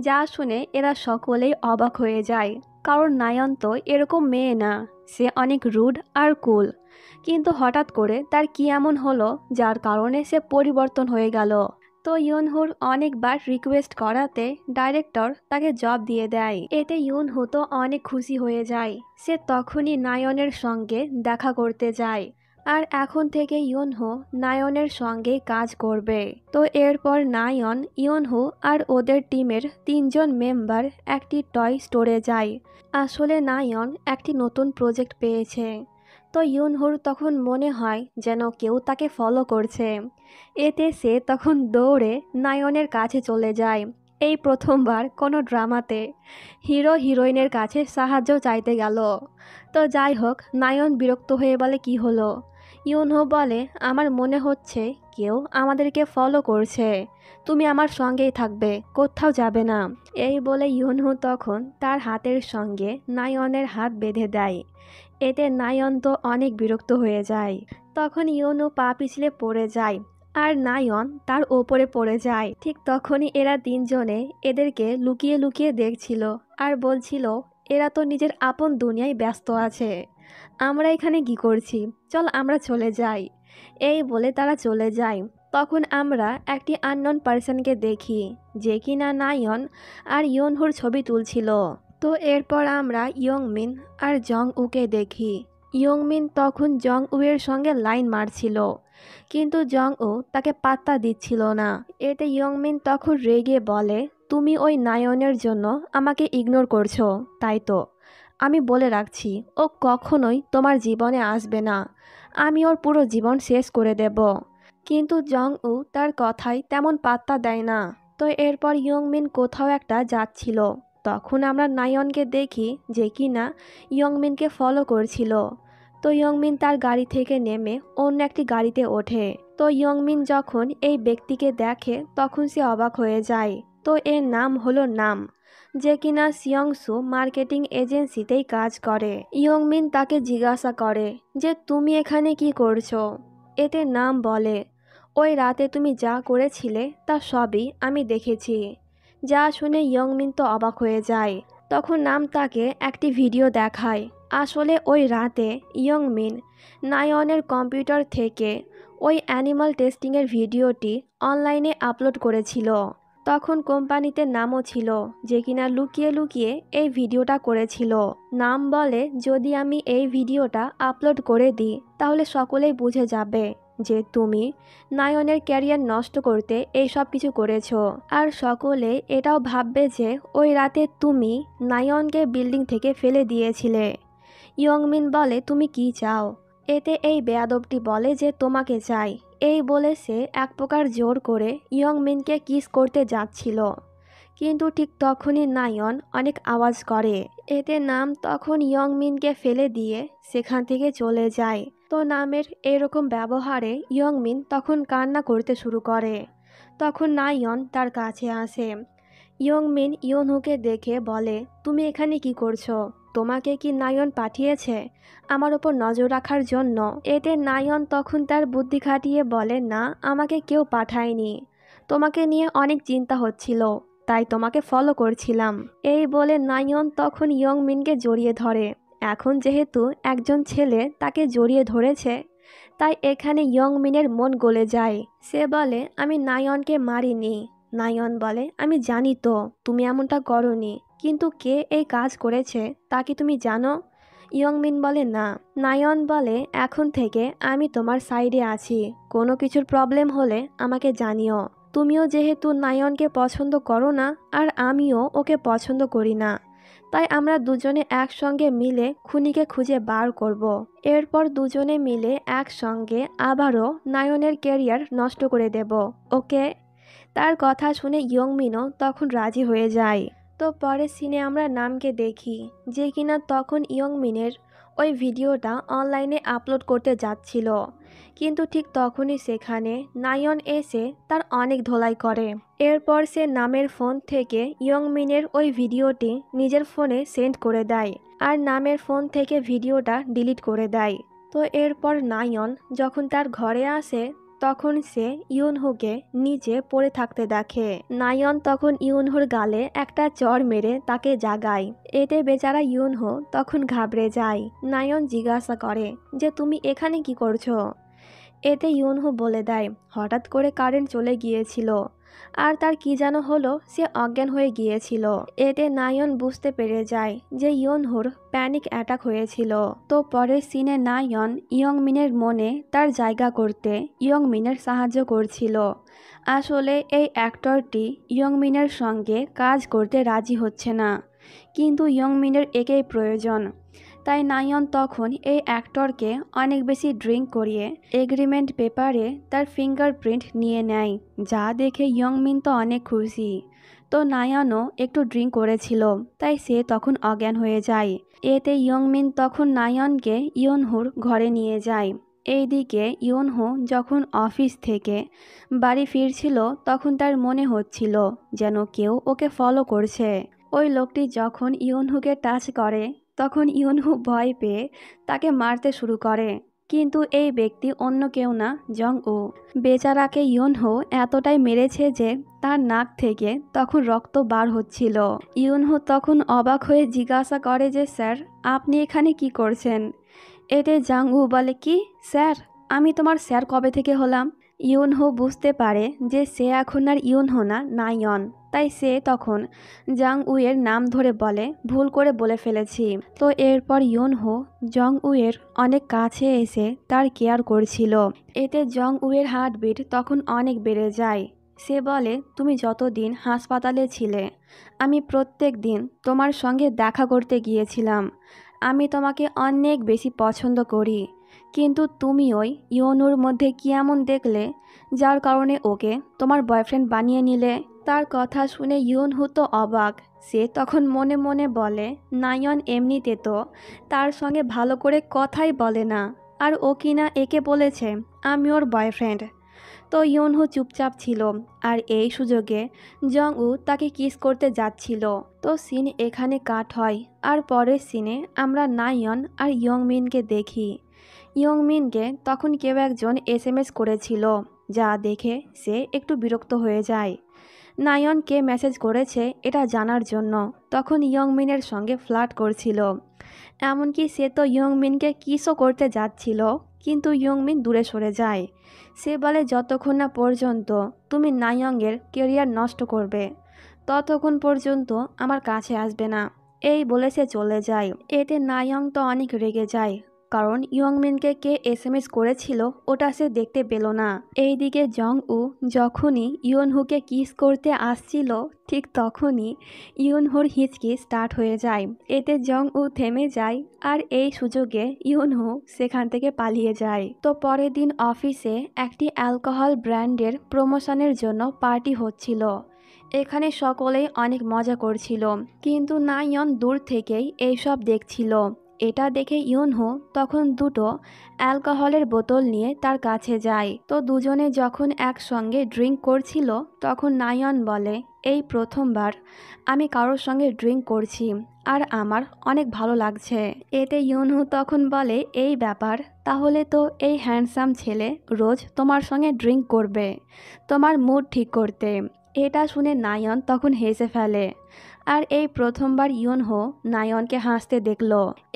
যা শুনে এরা সকলেই অবাক হয়ে যায়, কারণ নায়ন তো এরকম মেয়ে না, সে অনেক রুড আর কুল। কিন্তু হঠাৎ করে তার কি এমন হলো যার কারণে সে পরিবর্তন হয়ে গেল। তো ইয়নহুর অনেকবার রিকোয়েস্ট করাতে ডাইরেক্টর তাকে জব দিয়ে দেয়। এতে ইয়নহু তো অনেক খুশি হয়ে যায়। সে তখনই নায়নের সঙ্গে দেখা করতে যায় আর এখন থেকে ইয়নহু নায়নের সঙ্গে কাজ করবে। তো এরপর নায়ন, ইয়নহু আর ওদের টিমের 3জন মেম্বার একটি টয় স্টোরে যায়। আসলে নায়ন একটি নতুন প্রজেক্ট পেয়েছে। তো ইয়নহুর তখন মনে হয় যেন কেউ তাকে ফলো করছে। এতে সে তখন দৌড়ে নায়নের কাছে চলে যায়। এই প্রথমবার কোনো ড্রামাতে হিরো হিরোইনের কাছে সাহায্য চাইতে গেল। তো যাই হোক, নায়ন বিরক্ত হয়ে বলে, কি হলো? ইয়নহু বলে, আমার মনে হচ্ছে কেউ আমাদেরকে ফলো করছে, তুমি আমার সঙ্গেই থাকবে, কোথাও যাবে না। এই বলে ইয়নহু তখন তার হাতের সঙ্গে নায়নের হাত বেঁধে দেয়। এতে নায়ন তো অনেক বিরক্ত হয়ে যায়। তখন ইয়নহু পা পিছলে পড়ে যায় আর নায়ন তার ওপরে পড়ে যায়। ঠিক তখনই এরা 3জনে এদেরকে লুকিয়ে লুকিয়ে দেখছিল আর বলছিল, এরা তো নিজের আপন দুনিয়ায় ব্যস্ত আছে, আমরা এখানে কি করছি, চল আমরা চলে যাই। এই বলে তারা চলে যায়। তখন আমরা একটি আননোন পার্সনকে দেখি যে কিনা নায়ন আর ইয়নহুর ছবি তুলছিল। তো এরপর আমরা ইয়ংমিন আর জং উকে দেখি। ইয়ংমিন তখন জং উয়ের সঙ্গে লাইন মারছিল, কিন্তু জং উ তাকে পাত্তা দিচ্ছিল না। এতে ইয়ংমিন তখন রেগে বলে, তুমি ওই নায়নের জন্য আমাকে ইগনোর করছো, তাই তো? আমি বলে রাখছি, ও কখনোই তোমার জীবনে আসবে না। আমি ওর পুরো জীবন শেষ করে দেব। কিন্তু জং উ তার কথায় তেমন পাত্তা দেয় না। তো এরপর ইয়ংমিন কোথাও একটা যাচ্ছিল। তখন আমরা নায়নকে দেখি যে কিনা ইয়ংমিনকে ফলো করছিল। তো ইয়ংমিন তার গাড়ি থেকে নেমে অন্য একটি গাড়িতে ওঠে। তো ইয়ংমিন যখন এই ব্যক্তিকে দেখে তখন সে অবাক হয়ে যায়। তো এর নাম হলো নাম, যে কিনা সিয়ংসু মার্কেটিং এজেন্সিতেই কাজ করে। ইয়ংমিন তাকে জিজ্ঞাসা করে যে তুমি এখানে কি করছো। এতে নাম বলে, ওই রাতে তুমি যা করেছিলে তা সবই আমি দেখেছি। যা শুনে ইয়ংমিন তো অবাক হয়ে যায়। তখন নাম তাকে একটি ভিডিও দেখায়। আসলে ওই রাতে ইয়ংমিন নায়নের কম্পিউটার থেকে ওই অ্যানিমাল টেস্টিংয়ের ভিডিওটি অনলাইনে আপলোড করেছিল। তখন কোম্পানিতে নামও ছিল যে কিনা লুকিয়ে লুকিয়ে এই ভিডিওটা করেছিল। নাম বলে, যদি আমি এই ভিডিওটা আপলোড করে দিই তাহলে সকলেই বুঝে যাবে যে তুমি নায়নের ক্যারিয়ার নষ্ট করতে এই সব কিছু করেছো। আর সকলে এটাও ভাববে যে ওই রাতে তুমি নায়নকে বিল্ডিং থেকে ফেলে দিয়েছিলে। ইয়ংমিন বলে, তুমি কি চাও? এতে এই বেয়াদবটি বলে যে তোমাকে চাই। এই বলে সে এক প্রকার জোর করে ইয়ংমিনকে কিস করতে যাচ্ছিল। কিন্তু ঠিক তখনই নায়ন অনেক আওয়াজ করে। এতে নাম তখন ইয়ংমিনকে ফেলে দিয়ে সেখান থেকে চলে যায়। তো নামের এরকম ব্যবহারে ইয়ংমিন তখন কান্না করতে শুরু করে। তখন নায়ন তার কাছে আসে। ইয়ংমিন ইয়নহুকে দেখে বলে, তুমি এখানে কি করছো? তোমাকে কি নায়ন পাঠিয়েছে আমার ওপর নজর রাখার জন্য? এতে নায়ন তখন তার বুদ্ধি খাটিয়ে বলে, না, আমাকে কেউ পাঠায়নি। তোমাকে নিয়ে অনেক চিন্তা হচ্ছিল, তাই তোমাকে ফলো করছিলাম। এই বলে নায়ন তখন ইয়ংমিনকে জড়িয়ে ধরে। এখন যেহেতু একজন ছেলে তাকে জড়িয়ে ধরেছে, তাই এখানে ইয়ংমিনের মন গলে যায়। সে বলে, আমি নায়নকে মারিনি। নায়ন বলে, আমি জানি তো তুমি এমনটা করনি, কিন্তু কে এই কাজ করেছে তা কি তুমি জানো? ইয়ংমিন বলে, না। নায়ন বলে, এখন থেকে আমি তোমার সাইডে আছি। কোনো কিছুর প্রবলেম হলে আমাকে জানিও। তুমিও যেহেতু নায়নকে পছন্দ করো না আর আমিও ওকে পছন্দ করি না, তাই আমরা দুজনে একসঙ্গে মিলে খুনিকে খুঁজে বার করব। এরপর দুজনে মিলে একসঙ্গে আবারও নায়নের ক্যারিয়ার নষ্ট করে দেব, ওকে? তার কথা শুনে ইয়ংমিনও তখন রাজি হয়ে যায়। তো পরের সিনে আমরা নামকে দেখি যে কিনা তখন ইয়ংমিনের ওই ভিডিওটা অনলাইনে আপলোড করতে যাচ্ছিল। কিন্তু ঠিক তখনই সেখানে নায়ন এসে তার অনেক ধোলাই করে। এরপর সে নামের ফোন থেকে ইয়ংমিনের ওই ভিডিওটি নিজের ফোনে সেন্ড করে দেয় আর নামের ফোন থেকে ভিডিওটা ডিলিট করে দেয়। তো এরপর নায়ন যখন তার ঘরে আসে তখন সে ইয়নহুকে নিচে পড়ে থাকতে দেখে। নায়ন তখন ইয়নহুর গালে একটা চড় মেরে তাকে জাগায়। এতে বেচারা ইয়নহু তখন ঘাবড়ে যায়। নায়ন জিজ্ঞাসা করে যে তুমি এখানে কি করছো? এতে ইয়নহু বলে দেয়, হঠাৎ করে কারেন্ট চলে গিয়েছিল আর তার কি যেন হলো, সে অজ্ঞান হয়ে গিয়েছিল। এতে নায়ন বুঝতে পেরে যায় যে ইয়নহুর প্যানিক অ্যাটাক হয়েছিল। তো পরের সিনে নায়ন ইয়ংমিনের মনে তার জায়গা করতে ইয়ংমিনের সাহায্য করছিল। আসলে এই অ্যাক্টরটি ইয়ংমিনের সঙ্গে কাজ করতে রাজি হচ্ছে না, কিন্তু ইয়ংমিনের একেই প্রয়োজন। তাই নায়ন তখন এই অ্যাক্টরকে অনেক বেশি ড্রিঙ্ক করিয়ে এগ্রিমেন্ট পেপারে তার ফিঙ্গারপ্রিন্ট নিয়ে নেয়, যা দেখে ইয়ংমিন তো অনেক খুশি। তো নায়নও একটু ড্রিঙ্ক করেছিল, তাই সে তখন অজ্ঞান হয়ে যায়। এতে ইয়ংমিন তখন নায়নকে ইয়নহুর ঘরে নিয়ে যায়। এইদিকে ইয়নহু যখন অফিস থেকে বাড়ি ফিরছিল তখন তার মনে হচ্ছিল যেন কেউ ওকে ফলো করছে। ওই লোকটি যখন ইয়নহুকে টাচ করে তখন ইয়নহু ভয় পেয়ে তাকে মারতে শুরু করে, কিন্তু এই ব্যক্তি অন্য কেউ না, জং উ। বেচারাকে ইয়নহু এতটাই মেরেছে যে তার নাক থেকে তখন রক্ত বার হচ্ছিল। ইয়নহু তখন অবাক হয়ে জিজ্ঞাসা করে যে স্যার, আপনি এখানে কি করছেন? এতে জাং উ বলে, কি স্যার? আমি তোমার স্যার কবে থেকে হলাম? ইউনহো বুঝতে পারে যে সে এখন আর ইউনহো না, নায়ন। তাই সে তখন জাং উয়ের নাম ধরে বলে, ভুল করে বলে ফেলেছি। তো এরপর ইউনহো জং উয়ের অনেক কাছে এসে তার কেয়ার করছিল। এতে জং উয়ের হার্টবিট তখন অনেক বেড়ে যায়। সে বলে, তুমি যতদিন হাসপাতালে ছিলে আমি প্রত্যেক দিন তোমার সঙ্গে দেখা করতে গিয়েছিলাম। আমি তোমাকে অনেক বেশি পছন্দ করি, কিন্তু তুমি ওই ইউনুর মধ্যে কি এমন দেখলে যার কারণে ওকে তোমার বয়ফ্রেন্ড বানিয়ে নিলে? তার কথা শুনে ইউনহু তো অবাক। সে তখন মনে মনে বলে, নায়ন এমনিতে তো তার সঙ্গে ভালো করে কথাই বলে না, আর ও কিনা একে বলেছে আমি ওর বয়ফ্রেন্ড। তো ইউনহো চুপচাপ ছিল, আর এই সুযোগে জং উ তাকে কিস করতে যাচ্ছিল। তো সিন এখানে কাট হয়, আর পরের সিনে আমরা নায়ন আর ইয়ংমিনকে দেখি। ইয়ংমিনকে তখন কেউ একজন এসএমএস করেছিল, যা দেখে সে একটু বিরক্ত হয়ে যায়। নায়ন কে মেসেজ করেছে এটা জানার জন্য তখন ইয়ংমিনের সঙ্গে ফ্লার্ট করছিল। এমনকি সে তো ইয়ংমিনকে কিসও করতে যাচ্ছিল, কিন্তু ইয়ংমিন দূরে সরে যায়। সে বলে, যতক্ষণ না পর্যন্ত তুমি নায়ংয়ের কেরিয়ার নষ্ট করবে ততক্ষণ পর্যন্ত আমার কাছে আসবে না। এই বলে সে চলে যায়। এতে নায়ং তো অনেক রেগে যায়, কারণ ইয়ংমিনকে কে এসএমএস করেছিল ওটা সে দেখতে পেল না। এইদিকে জং উ যখনই ইউনহুকে কিস করতে আসছিল ঠিক তখনই ইউনহুর হিচকি স্টার্ট হয়ে যায়। এতে জং উ থেমে যায়, আর এই সুযোগে ইউনহু সেখান থেকে পালিয়ে যায়। তো পরের দিন অফিসে একটি অ্যালকোহল ব্র্যান্ডের প্রমোশনের জন্য পার্টি হচ্ছিল। এখানে সকলেই অনেক মজা করছিল, কিন্তু নায়ন দূর থেকেই এইসব দেখছিল। এটা দেখে ইউনহো তখন দুটো অ্যালকোহলের বোতল নিয়ে তার কাছে যায়। তো দুজনে যখন একসঙ্গে ড্রিঙ্ক করছিল তখন নায়ন বলে, এই প্রথমবার আমি কারোর সঙ্গে ড্রিঙ্ক করছি, আর আমার অনেক ভালো লাগছে। এতে ইউনহো তখন বলে, এই ব্যাপার, তাহলে তো এই হ্যান্ডসাম ছেলে রোজ তোমার সঙ্গে ড্রিঙ্ক করবে তোমার মুড ঠিক করতে। এটা শুনে নায়ন তখন হেসে ফেলে, আর এই প্রথমবার ইউনহো নায়নকে হাসতে দেখল।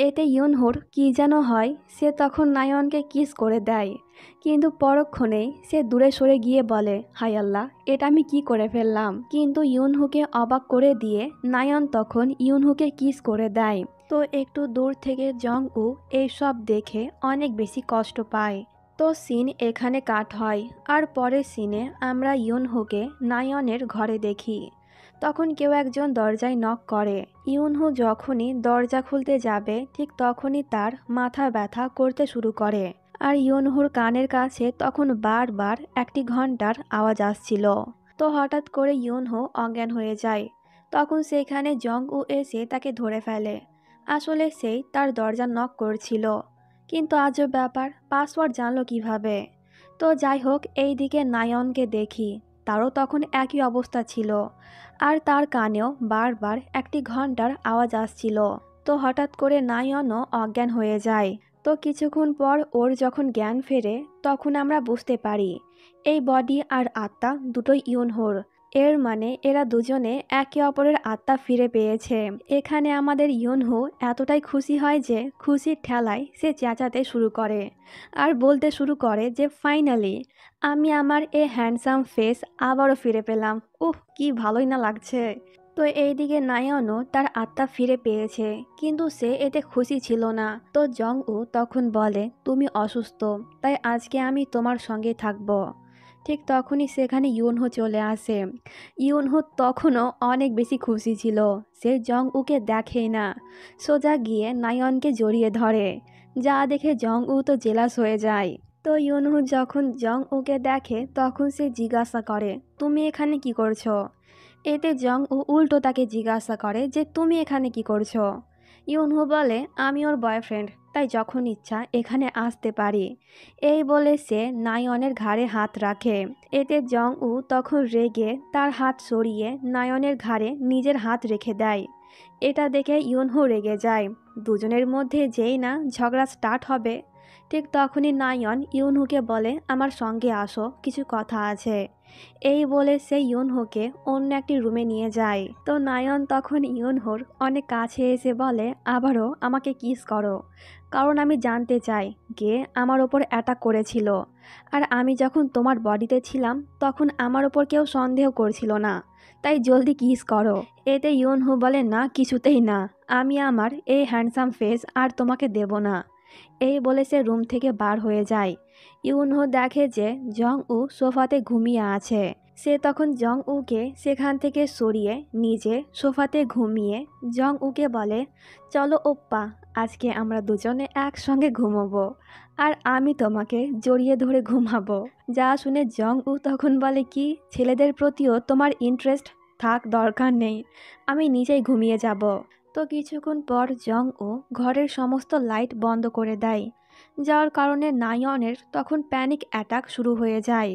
এতে ইউনহোর কি যেন হয়, সে তখন নায়নকে কিস করে দেয়, কিন্তু পরক্ষণেই সে দূরে সরে গিয়ে বলে, হাই আল্লাহ, এটা আমি কি করে ফেললাম। কিন্তু ইউনহুকে অবাক করে দিয়ে নায়ন তখন ইউনহুকে কিস করে দেয়। তো একটু দূর থেকে জং উ এইসব দেখে অনেক বেশি কষ্ট পায়। তো সিন এখানে কাট হয়, আর পরের সিনে আমরা ইউনহুকে নায়নের ঘরে দেখি। তখন কেউ একজন দরজায় নক করে। ইউনহু যখনই দরজা খুলতে যাবে ঠিক তখনই তার মাথা ব্যথা করতে শুরু করে, আর ইউনহুর কানের কাছে তখন বারবার একটি ঘন্টার আওয়াজ আসছিল। তো হঠাৎ করে ইউনহু অজ্ঞান হয়ে যায়। তখন সেখানে জং উ এসে তাকে ধরে ফেলে। আসলে সেই তার দরজা নক করছিল, কিন্তু আজব ব্যাপার, পাসওয়ার্ড জানলো কিভাবে? তো যাই হোক, এই দিকে নায়নকে দেখি, তারও তখন একই অবস্থা ছিল, আর তার কানেও বারবার একটি ঘন্টার আওয়াজ আসছিল। তো হঠাৎ করে নায়নও অজ্ঞান হয়ে যায়। তো কিছুক্ষণ পর ওর যখন জ্ঞান ফেরে তখন আমরা বুঝতে পারি এই বডি আর আত্মা দুটোই ইউনহোর। এর মানে এরা দুজনে একে অপরের আত্মা ফিরে পেয়েছে। এখানে আমাদের ইউনহো এতটাই খুশি হয় যে খুশির ঠেলায় সে চেঁচাতে শুরু করে, আর বলতে শুরু করে যে ফাইনালি আমি আমার এই হ্যান্ডসাম ফেস আবারও ফিরে পেলাম। কি ভালোই না লাগছে। তো এইদিকে নায়নও তার আত্মা ফিরে পেয়েছে, কিন্তু সে এতে খুশি ছিল না। তো জং উ তখন বলে, তুমি অসুস্থ, তাই আজকে আমি তোমার সঙ্গে থাকব। ঠিক তখনই সেখানে ইউনহো চলে আসে। ইউনহো তখনও অনেক বেশি খুশি ছিল। সে জং উকে দেখেই না, সোজা গিয়ে নায়নকে জড়িয়ে ধরে, যা দেখে জং উ তো জেলাস হয়ে যায়। তো ইউনহো যখন জং উকে দেখে তখন সে জিজ্ঞাসা করে, তুমি এখানে কি করছো? এতে জং উ উল্টো তাকে জিজ্ঞাসা করে যে তুমি এখানে কি করছো? ইউনহো বলে, আমি ওর বয়ফ্রেন্ড, তাই যখন ইচ্ছা এখানে আসতে পারি। এই বলে সে নায়নের ঘাড়ে হাত রাখে। এতে জং উ তখন রেগে তার হাত সরিয়ে নায়নের ঘাড়ে নিজের হাত রেখে দেয়। এটা দেখে ইউনহো রেগে যায়। দুজনের মধ্যে যেই না ঝগড়া স্টার্ট হবে ঠিক তখনই নায়ন ইউনহুকে বলে, আমার সঙ্গে আসো, কিছু কথা আছে। এই বলে সে ইউনহোকে অন্য একটি রুমে নিয়ে যায়। তো নায়ন তখন ইউনহোর অনেক কাছে এসে বলে, আবারও আমাকে কিস করো, কারণ আমি জানতে চাই কে আমার ওপর অ্যাটাক করেছিল। আর আমি যখন তোমার বডিতে ছিলাম তখন আমার ওপর কেউ সন্দেহ করছিল না, তাই জলদি কিস করো। এতে ইউনহো বলে, না কিছুতেই না, আমি আমার এই হ্যান্ডসাম ফেস আর তোমাকে দেব না। এই বলে সে রুম থেকে বার হয়ে যায়। ইউনহো দেখে যে জং উ সোফাতে ঘুমিয়ে আছে। সে তখন জং উকে সেখান থেকে সরিয়ে নিজে সোফাতে ঘুমিয়ে জং উকে বলে, চলো ওপ্পা, আজকে আমরা দুজনে একসঙ্গে ঘুমোবো আর আমি তোমাকে জড়িয়ে ধরে ঘুমাবো। যা শুনে জং উ তখন বলে, কি ছেলেদের প্রতিও তোমার ইন্টারেস্ট থাক, দরকার নেই, আমি নিজেই ঘুমিয়ে যাব। তো কিছুক্ষণ পর জং উ ঘরের সমস্ত লাইট বন্ধ করে দেয়, যার কারণে নায়নের তখন প্যানিক অ্যাটাক শুরু হয়ে যায়।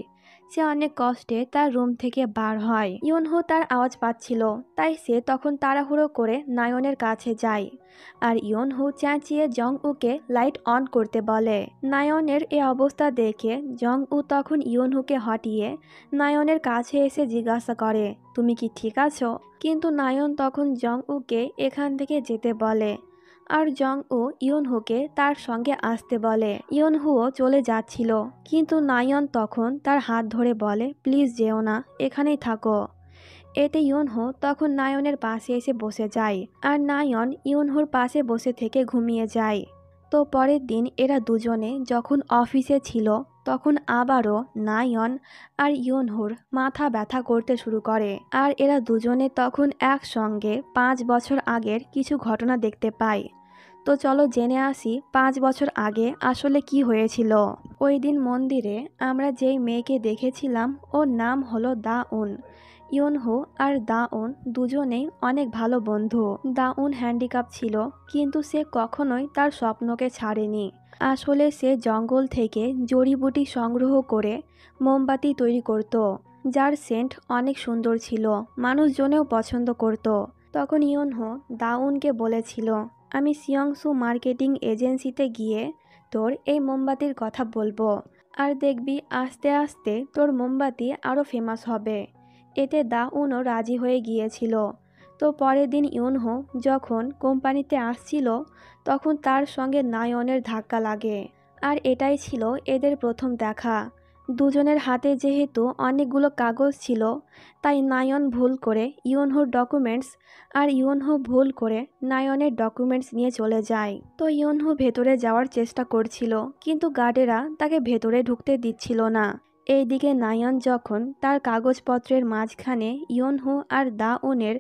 সে অনেক কষ্টে তার রুম থেকে বার হয়। ইউনহো তার আওয়াজ পাচ্ছিল, তাই সে তখন তাড়াহুড়ো করে নায়নের কাছে যায় আর ইউনহো চেঁচিয়ে জং উকে লাইট অন করতে বলে। নায়নের এ অবস্থা দেখে জং উ তখন ইউনহুকে হটিয়ে নায়নের কাছে এসে জিজ্ঞাসা করে, তুমি কি ঠিক আছো? কিন্তু নায়ন তখন জং উকে এখান থেকে যেতে বলে আর জং উ ইউনহুকে তার সঙ্গে আসতে বলে। ইউনহুও চলে যাচ্ছিল, কিন্তু নায়ন তখন তার হাত ধরে বলে, প্লিজ যেও না, এখানেই থাকো। এতে ইউনহো তখন নায়নের পাশে এসে বসে যায় আর নায়ন ইউনহুর পাশে বসে থেকে ঘুমিয়ে যায়। তো পরের দিন এরা দুজনে যখন অফিসে ছিল তখন আবারও নায়ন আর ইউনহুর মাথা ব্যথা করতে শুরু করে আর এরা দুজনে তখন একসঙ্গে 5 বছর আগের কিছু ঘটনা দেখতে পায়। তো চলো জেনে আসি 5 বছর আগে আসলে কি হয়েছিল। ওই দিন মন্দিরে আমরা যেই মেয়েকে দেখেছিলাম ওর নাম হলো দা উন। ইউনহো আর দা উন দুজনেই অনেক ভালো বন্ধু। দা উন হ্যান্ডিক্যাপ ছিল, কিন্তু সে কখনোই তার স্বপ্নকে ছাড়েনি। আসলে সে জঙ্গল থেকে জড়িবুটি সংগ্রহ করে মোমবাতি তৈরি করত, যার সেন্ট অনেক সুন্দর ছিল, মানুষজনেও পছন্দ করত। তখন ইউনহো দা উনকে বলেছিল, আমি সিয়ংসু মার্কেটিং এজেন্সিতে গিয়ে তোর এই মোমবাতির কথা বলবো, আর দেখবি আস্তে আস্তে তোর মোমবাতি আরও ফেমাস হবে। এতে দা উনও রাজি হয়ে গিয়েছিল। তো পরের দিন ইউনহো যখন কোম্পানিতে আসছিল তখন তার সঙ্গে নায়নের ধাক্কা লাগে, আর এটাই ছিল এদের প্রথম দেখা। দুজনের হাতে যেহেতু অনেকগুলো কাগজ ছিল, তাই নায়ন ভুল করে ইউনহোর ডকুমেন্টস আর ইউনহো ভুল করে নায়নের ডকুমেন্টস নিয়ে চলে যায়। তো ইউনহো ভেতরে যাওয়ার চেষ্টা করছিল, কিন্তু গার্ডেরা তাকে ভেতরে ঢুকতে দিচ্ছিল না। এইদিকে নায়ন যখন তার কাগজপত্রের মাঝখানে ইউনহো আর দা উনের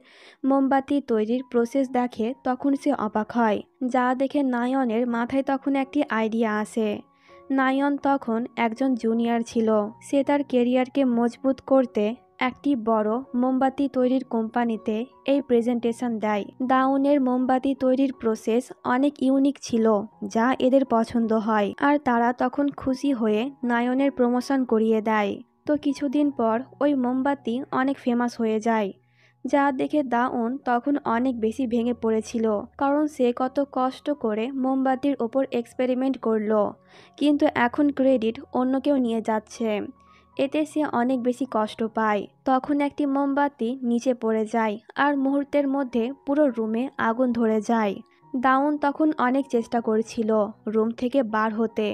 মোমবাতি তৈরির প্রসেস দেখে তখন সে অবাক হয়। যা দেখে নায়নের মাথায় তখন একটি আইডিয়া আসে। নায়ন তখন একজন জুনিয়র ছিল, সে তার কেরিয়ারকে মজবুত করতে একটি বড় মোমবাতি তৈরির কোম্পানিতে এই প্রেজেন্টেশন দেয়। দাউনের মোমবাতি তৈরির প্রসেস অনেক ইউনিক ছিল, যা এদের পছন্দ হয়, আর তারা তখন খুশি হয়ে নায়নের প্রমোশন করিয়ে দেয়। তো কিছুদিন পর ওই মোমবাতি অনেক ফেমাস হয়ে যায়, যা দেখে দাউন তখন অনেক বেশি ভেঙে পড়েছিল, কারণ সে কত কষ্ট করে মোমবাতির ওপর এক্সপেরিমেন্ট করলো, কিন্তু এখন ক্রেডিট অন্য কেউ নিয়ে যাচ্ছে। এতে সে অনেক বেশি কষ্ট পায়। তখন একটি মোমবাতি নিচে পড়ে যায় আর মুহূর্তের মধ্যে পুরো রুমে আগুন ধরে যায়। দাউন তখন অনেক চেষ্টা করছিল রুম থেকে বার হতে,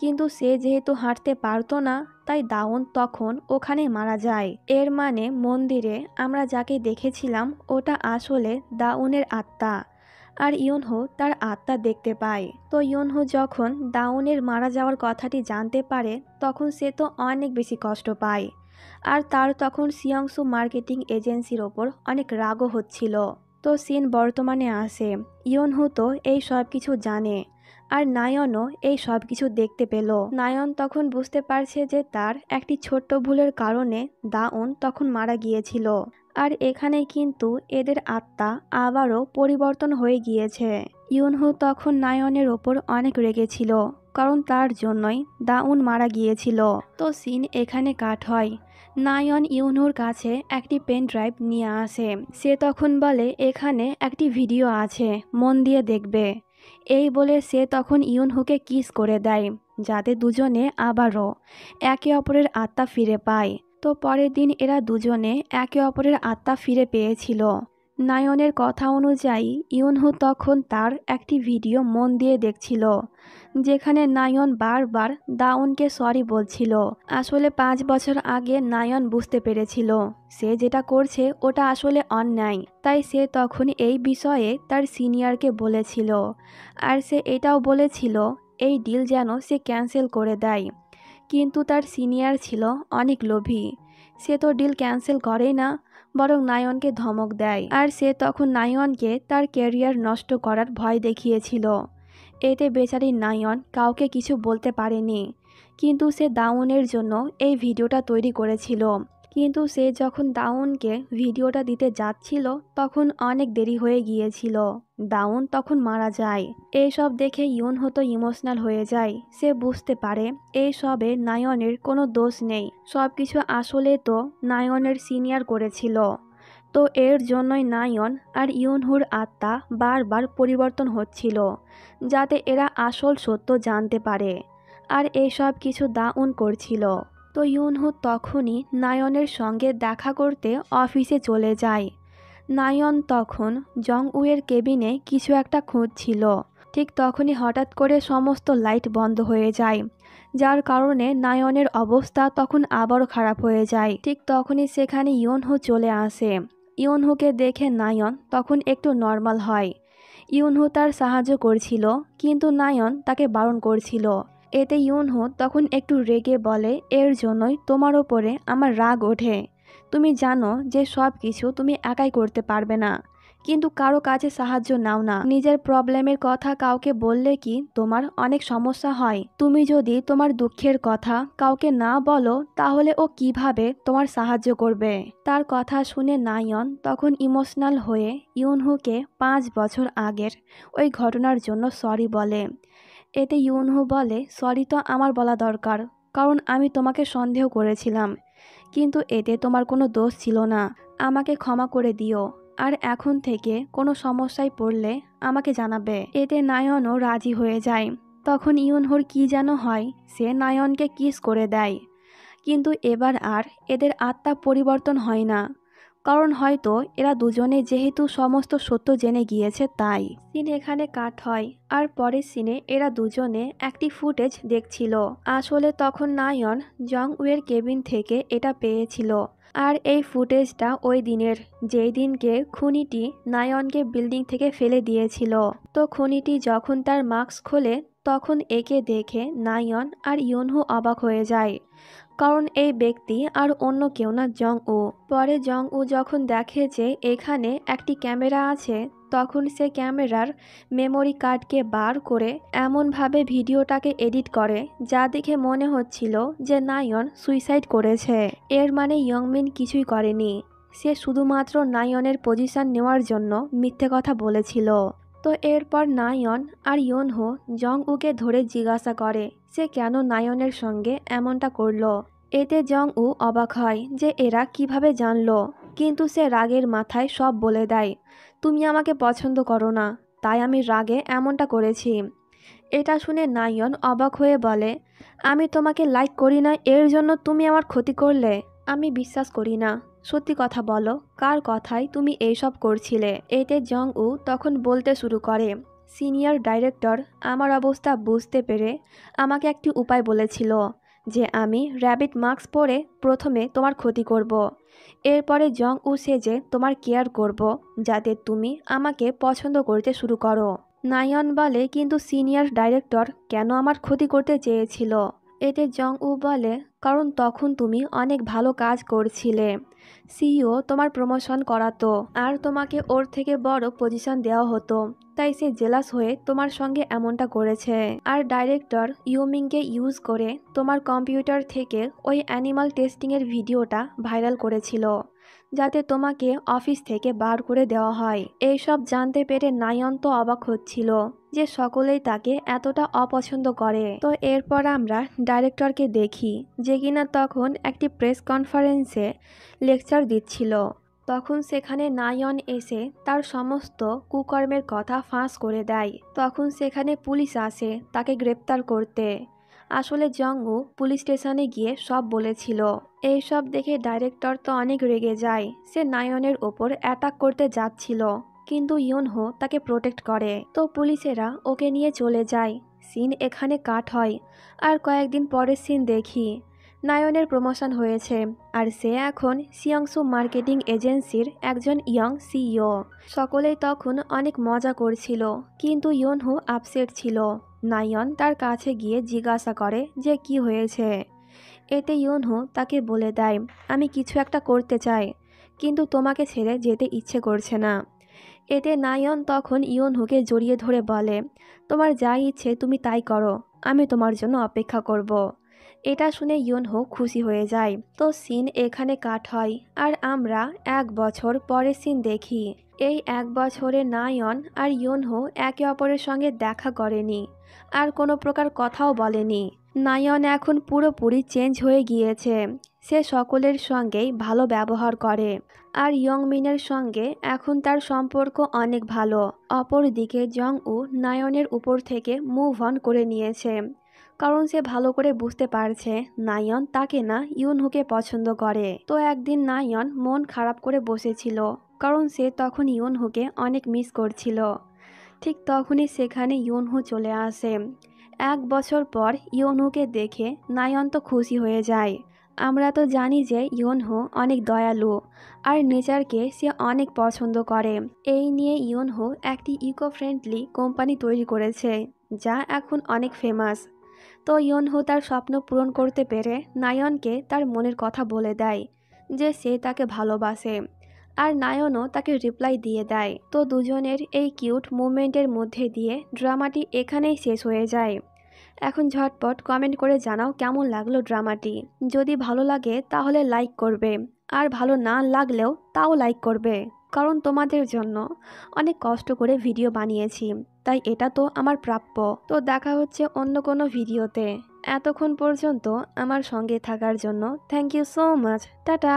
কিন্তু সে যেহেতু হাঁটতে পারতো না, তাই দাউন তখন ওখানে মারা যায়। এর মানে মন্দিরে আমরা যাকে দেখেছিলাম ওটা আসলে দাউনের আত্মা, আর ইউনহো তার আত্মা দেখতে পায়। তো ইউনহো যখন দাউনের মারা যাওয়ার কথাটি জানতে পারে তখন সে তো অনেক বেশি কষ্ট পায়, আর তার তখন সিয়ংসু মার্কেটিং এজেন্সির ওপর অনেক রাগও হচ্ছিল। তো সিন বর্তমানে আসে। ইউনহো তো এই সব কিছু জানে, আর নায়নও এই সব কিছু দেখতে পেল। নায়ন তখন বুঝতে পারছে যে তার একটি ছোট্ট ভুলের কারণে দাউন তখন মারা গিয়েছিল, আর এখানে কিন্তু এদের আত্মা আবারও পরিবর্তন হয়ে গিয়েছে। ইউনহো তখন নায়নের ওপর অনেক রেগেছিল, কারণ তার জন্যই দাউন মারা গিয়েছিল। তো সিন এখানে কাট হয়। নায়ন ইউনহুর কাছে একটি পেন ড্রাইভ নিয়ে আসে। সে তখন বলে, এখানে একটি ভিডিও আছে, মন দিয়ে দেখবে। এই বলে সে তখন ইউনহুকে কিস করে দেয়, যাতে দুজনে আবারও একে অপরের আত্মা ফিরে পায়। তো পরের দিন এরা দুজনে একে অপরের আত্মা ফিরে পেয়েছিল। নায়নের কথা অনুযায়ী ইউনহু তখন তার একটি ভিডিও মন দিয়ে দেখছিল, যেখানে নায়ন বারবার দাউনকে সরি বলছিল। আসলে 5 বছর আগে নায়ন বুঝতে পেরেছিল সে যেটা করছে ওটা আসলে অন্যায়, তাই সে তখন এই বিষয়ে তার সিনিয়রকে বলেছিল। আর সে এটাও বলেছিল এই ডিল যেন সে ক্যান্সেল করে দেয়। কিন্তু তার সিনিয়র ছিল অনেক লোভী, সে তো ডিল ক্যান্সেল করেই না, বরং নায়নকে ধমক দেয়। আর সে তখন নায়নকে তার ক্যারিয়ার নষ্ট করার ভয় দেখিয়েছিল। এতে বেচারি নায়ন কাউকে কিছু বলতে পারেনি, কিন্তু সে দাউনের জন্য এই ভিডিওটা তৈরি করেছিল। কিন্তু সে যখন দাউনকে ভিডিওটা দিতে যাচ্ছিল তখন অনেক দেরি হয়ে গিয়েছিল, দাউন তখন মারা যায়। এইসব দেখে ইউনহু তো ইমোশনাল হয়ে যায়। সে বুঝতে পারে এই সবে নায়নের কোনো দোষ নেই, সব কিছু আসলে তো নায়নের সিনিয়র করেছিল। তো এর জন্যই নায়ন আর ইউনহুর আত্মা বারবার পরিবর্তন হচ্ছিল, যাতে এরা আসল সত্য জানতে পারে। আর এইসব কিছু দাউন করছিল। তো ইউনহু তখনই নায়নের সঙ্গে দেখা করতে অফিসে চলে যায়। নায়ন তখন জং উয়ের কেবিনে কিছু একটা খুঁজছিল। ঠিক তখনই হঠাৎ করে সমস্ত লাইট বন্ধ হয়ে যায়, যার কারণে নায়নের অবস্থা তখন আবারও খারাপ হয়ে যায়। ঠিক তখনই সেখানে ইউনহু চলে আসে। ইউনহুকে দেখে নায়ন তখন একটু নর্মাল হয়। ইউনহু তার সাহায্য করছিল, কিন্তু নায়ন তাকে বারণ করছিল। এতে ইউনহু তখন একটু রেগে বলে, এর জন্যই তোমার ওপরে আমার রাগ ওঠে। তুমি জানো যে সব কিছু তুমি একাই করতে পারবে না, কিন্তু কারো কাছে সাহায্য নাও না। নিজের প্রবলেমের কথা কাউকে বললে কি তোমার অনেক সমস্যা হয়? তুমি যদি তোমার দুঃখের কথা কাউকে না বলো তাহলে ও কিভাবে তোমার সাহায্য করবে? তার কথা শুনে নায়ন তখন ইমোশনাল হয়ে ইউনহুকে 5 বছর আগের ওই ঘটনার জন্য সরি বলে। এতে ইউনহু বলে, সরি তো আমার বলা দরকার, কারণ আমি তোমাকে সন্দেহ করেছিলাম, কিন্তু এতে তোমার কোনো দোষ ছিল না। আমাকে ক্ষমা করে দিও, আর এখন থেকে কোনো সমস্যায় পড়লে আমাকে জানাবে। এতে নায়নও রাজি হয়ে যায়। তখন ইউনহুর কি যেন হয়, সে নায়নকে কিস করে দেয়। কিন্তু এবার আর এদের আত্মা পরিবর্তন হয় না, কারণ হয়তো এরা দুজনে যেহেতু সমস্ত সত্য জেনে গিয়েছে তাই। সিন এখানে কাট হয়, আর পরের সিনে এরা দুজনে একটি ফুটেজ দেখছিল। আসলে তখন নায়ন জং উয়ের কেবিন থেকে এটা পেয়েছিল। আর এই ফুটেজটা ওই দিনের, যেই দিনকে খুনিটি নায়নকে বিল্ডিং থেকে ফেলে দিয়েছিল। তো খুনিটি যখন তার মাস্ক খোলে তখন একে দেখে নায়ন আর ইউনহু অবাক হয়ে যায়, কারণ এই ব্যক্তি আর অন্য কেউ না, জং উ। পরে জং উ যখন দেখে যে এখানে একটি ক্যামেরা আছে, তখন সে ক্যামেরার মেমোরি কার্ডকে বার করে এমনভাবে ভিডিওটাকে এডিট করে যা দেখে মনে হচ্ছিল যে নায়ন সুইসাইড করেছে। এর মানে ইয়ংমিন কিছুই করেনি, সে শুধুমাত্র নায়নের পজিশন নেওয়ার জন্য মিথ্যে কথা বলেছিল। তো এরপর নায়ন আর ইউনহু জং উকে ধরে জিজ্ঞাসা করে সে কেন নায়নের সঙ্গে এমনটা করলো। এতে জং উ অবাক হয় যে এরা কিভাবে জানলো, কিন্তু সে রাগের মাথায় সব বলে দেয়, তুমি আমাকে পছন্দ করো না, তাই আমি রাগে এমনটা করেছি। এটা শুনে নায়ন অবাক হয়ে বলে, আমি তোমাকে লাইক করি না, এর জন্য তুমি আমার ক্ষতি করলে? আমি বিশ্বাস করি না, সত্যি কথা বলো, কার কথায় তুমি এইসব করছিলে? এতে জং উ তখন বলতে শুরু করে, সিনিয়র ডাইরেক্টর আমার অবস্থা বুঝতে পেরে আমাকে একটি উপায় বলেছিল যে আমি র্যাবিট মাস্ক পরে প্রথমে তোমার ক্ষতি করব, এরপরে জং উ সেজে তোমার কেয়ার করব, যাতে তুমি আমাকে পছন্দ করতে শুরু করো। নায়ন বলে, কিন্তু সিনিয়র ডাইরেক্টর কেন আমার ক্ষতি করতে চেয়েছিল? এতে জং উ বলে, কারণ তখন তুমি অনেক ভালো কাজ করছিলে, সিইও তোমার প্রমোশন করাতো আর তোমাকে ওর থেকে বড় পজিশন দেওয়া হতো, তাই সে জেলাস হয়ে তোমার সঙ্গে এমনটা করেছে। আর ডাইরেক্টর ইউমিংকে ইউজ করে তোমার কম্পিউটার থেকে ওই অ্যানিমাল টেস্টিংয়ের ভিডিওটা ভাইরাল করেছিল, যাতে তোমাকে অফিস থেকে বার করে দেওয়া হয়। এইসব জানতে পেরে নায়ন তো অবাক হচ্ছিল যে সকলেই তাকে এতটা অপছন্দ করে। তো এরপর আমরা ডাইরেক্টরকে দেখি যে কিনা তখন একটি প্রেস কনফারেন্সে লেকচার দিচ্ছিল। তখন সেখানে নায়ন এসে তার সমস্ত কুকর্মের কথা ফাঁস করে দেয়। তখন সেখানে পুলিশ আসে তাকে গ্রেপ্তার করতে। আসলে জংউ পুলিশ স্টেশনে গিয়ে সব বলেছিল। এইসব দেখে ডাইরেক্টর তো অনেক রেগে যায়। সে নায়নের ওপর অ্যাটাক করতে যাচ্ছিল, কিন্তু ইউনহো তাকে প্রোটেক্ট করে। তো পুলিশেরা ওকে নিয়ে চলে যায়। সিন এখানে কাট হয়। আর কয়েকদিন পরের সিন দেখি নায়নের প্রমোশন হয়েছে, আর সে এখন সিয়ংসু মার্কেটিং এজেন্সির একজন ইয়ং সিইও। সকলেই তখন অনেক মজা করছিল, কিন্তু ইউনহো আপসেট ছিল। নায়ন তার কাছে গিয়ে জিজ্ঞাসা করে যে কি হয়েছে। এতে ইউনহো তাকে বলে দেয়, আমি কিছু একটা করতে চাই, কিন্তু তোমাকে ছেড়ে যেতে ইচ্ছে করছে না। এতে নায়ন তখন ইউনহুকে জড়িয়ে ধরে বলে, তোমার যা ইচ্ছে তুমি তাই করো, আমি তোমার জন্য অপেক্ষা করব। এটা শুনে ইউনহো খুশি হয়ে যায়। তো সিন এখানে কাট হয়। আর আমরা 1 বছর পরের সিন দেখি। এই 1 বছরে নায়ন আর ইউনহো একে অপরের সঙ্গে দেখা করেনি, আর কোনো প্রকার কথাও বলেনি। নায়ন এখন পুরোপুরি চেঞ্জ হয়ে গিয়েছে। সে সকলের সঙ্গেই ভালো ব্যবহার করে, আর ইয়ংমিনের সঙ্গে এখন তার সম্পর্ক অনেক ভালো। অপরদিকে জংউ নায়নের উপর থেকে মুভ অন করে নিয়েছে, কারণ সে ভালো করে বুঝতে পারছে নায়ন তাকে না ইউনহুকে পছন্দ করে। তো একদিন নায়ন মন খারাপ করে বসেছিল, কারণ সে তখন ইউনহুকে অনেক মিস করছিল। ঠিক তখনই সেখানে ইউনহু চলে আসে। 1 বছর পর ইউনহুকে দেখে নায়ন তো খুশি হয়ে যায়। আমরা তো জানি যে ইউনহু অনেক দয়ালু, আর নেচারকে সে অনেক পছন্দ করে। এই নিয়ে ইউনহু একটি ইকো ফ্রেন্ডলি কোম্পানি তৈরি করেছে, যা এখন অনেক ফেমাস। তো ইউনহু তার স্বপ্ন পূরণ করতে পেরে নায়নকে তার মনের কথা বলে দেয় যে সে তাকে ভালোবাসে, আর নায়নও তাকে রিপ্লাই দিয়ে দেয়। তো দুজনের এই কিউট মুভমেন্টের মধ্যে দিয়ে ড্রামাটি এখানেই শেষ হয়ে যায়। এখন ঝটপট কমেন্ট করে জানাও কেমন লাগলো ড্রামাটি। যদি ভালো লাগে তাহলে লাইক করবে, আর ভালো না লাগলেও তাও লাইক করবে, কারণ তোমাদের জন্য অনেক কষ্ট করে ভিডিও বানিয়েছি, তাই এটা তো আমার প্রাপ্য। তো দেখা হচ্ছে অন্য কোনো ভিডিওতে। এতক্ষণ পর্যন্ত আমার সঙ্গে থাকার জন্য thank you so much. Tata.